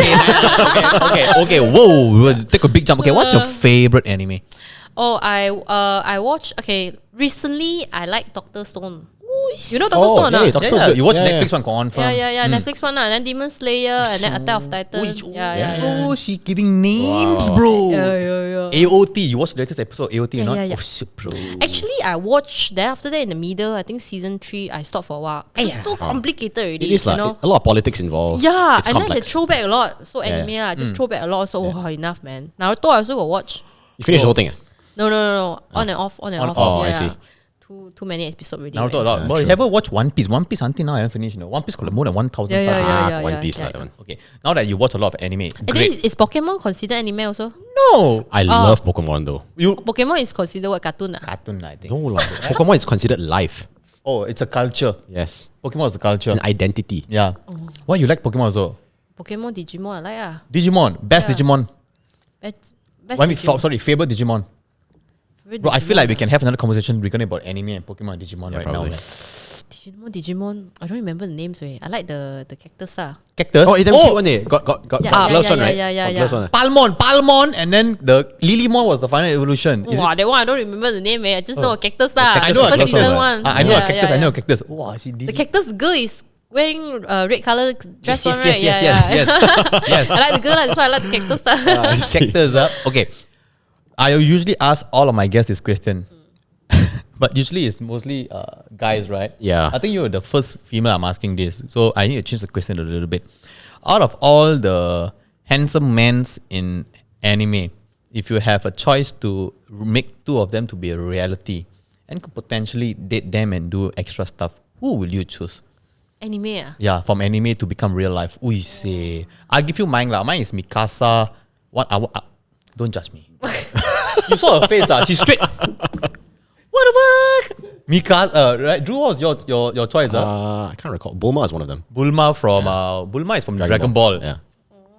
Okay. Whoa, we'll take a big jump. Okay, what's your favorite anime? Oh, I watch. Okay, recently I like Doctor Stone. You know Doctor Stone? yeah, Nah? Doctor Stone's Yeah, good. you watch Yeah, Netflix one, confirm. Yeah. Netflix one, and then Demon Slayer, and then Attack of Titan. Yeah. Oh, she giving names, bro. Yeah. AOT. You watched the latest episode, AOT, Yeah, not? yeah. Oh, shit, bro. Actually, I watched. Then after that, in the middle, I think season 3, I stopped for a while. It's so complicated already. It is like a lot of politics involved. Yeah, It's and then they complex. throw back a lot. So anime, just throw back a lot. So enough, man. Naruto, I also got watch. You finished the whole thing. No. On and off. Oh, I see. Too many episodes already. Naruto a right? lot. But you ever watch One Piece? One Piece until now I haven't finished. One Piece got more than 1,000. Yeah. One Piece, yeah. that one. Okay, now that you watch a lot of anime, And then great. is Pokemon considered anime also? No, I love Pokemon though. Pokemon is considered what, cartoon? Cartoon, I think. No, like, Pokemon is considered life. Oh, it's a culture. Yes, Pokemon is a culture. it's an identity. Yeah. Why you like Pokemon also? Pokemon, Digimon, I like Digimon, best Yeah. Digimon. Best I mean, Digimon. favorite Digimon. Favorite Bro, I feel Digimon, like we can have another conversation regarding about anime and Pokemon and Digimon right probably. now. Digimon. I don't remember the names. I like the cactus. Cactus. Oh, it's damn cute one. Got gloves on, right? Yeah. Got gloves on. Palmon, and then the Lilymon was the final evolution. Is Wow, that one I don't remember the name. I just know a cactus. I know a First cactus. season one. I know a cactus. Yeah. I know a cactus. Wow, The cactus girl is wearing red color dress on, right? yes. I like the girl. That's why I like the cactus. Cactus. Okay. I usually ask all of my guests this question. But usually it's mostly guys, right? Yeah. I think you're the first female I'm asking this. So I need to change the question a little bit. Out of all the handsome men in anime, if you have a choice to make two of them to be a reality and could potentially date them and do extra stuff, who will you choose? Anime. Yeah, from anime to become real life. Ui say. I'll give you mine lah. Mine is Mikasa. Don't judge me. You saw her face lah. She's straight. What the fuck? Mikasa, right? Drew, what was your choice? I can't recall. Bulma is one of them. Bulma from Bulma is from Dragon Ball. Yeah.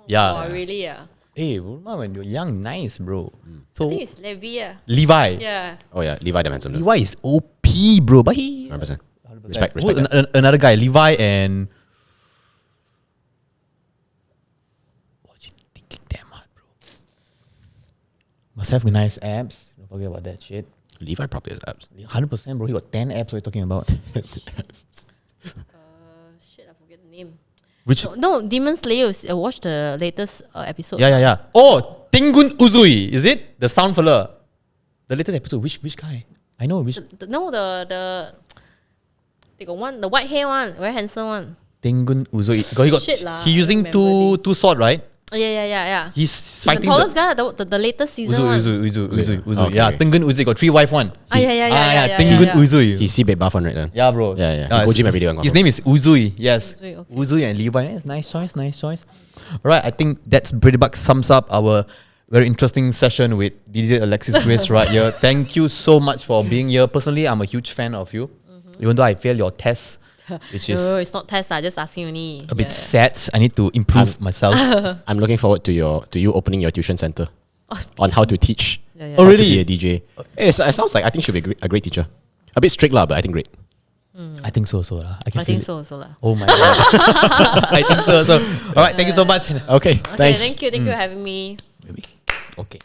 Yeah. Oh, really? Yeah. Hey, Bulma when you're young, nice, bro. So I think it's Levi. Levi. Yeah. Oh yeah, Levi the handsome. Levi is OP, bro. But he 100%. Respect. Who- another guy, Levi and watch it thinking damn hard, bro. Must have nice abs. Don't forget about that shit. Levi probably has abs. 100%, bro. He got 10 abs. What are you talking about? Shit, I forget the name. Which? No, Demon Slayer. I watched the latest episode. Yeah. Oh, Tengun Uzui, is it? The sound fella. The latest episode. Which guy? I know which. No, they got one, the white hair one, very handsome one. Tengun Uzui. Shit lah, He using I don't remember two sword, right? Oh, yeah. He's The fighting tallest guy, the latest season one. Uzu. Okay. Yeah, Tengun Uzui got 3 wife one. Yeah. Tengun yeah. Uzui. He's sibei buff one right then. Yeah, bro. Yeah. He go gym every day one. His name is Uzui. Yes. Uzui, okay. Uzui and Levi. Yes, nice choice. Alright, I think that's pretty much sums up our very interesting session with DJ Alexis Grace right here. Thank you so much for being here. Personally, I'm a huge fan of you. Even though I failed your test, which is No, it's not test, just asking only. a bit sad. I need to improve myself. I'm looking forward to you opening your tuition center on how to teach. Yeah. How Oh, to really? be a DJ. It sounds like I think she'll be a great teacher. A bit strict lah, but I think great. I think so. I can I feel think it. so also lah. Oh my god. I think so. Alright, thank you so much. Okay, Okay, thanks. thank you for having me. Okay.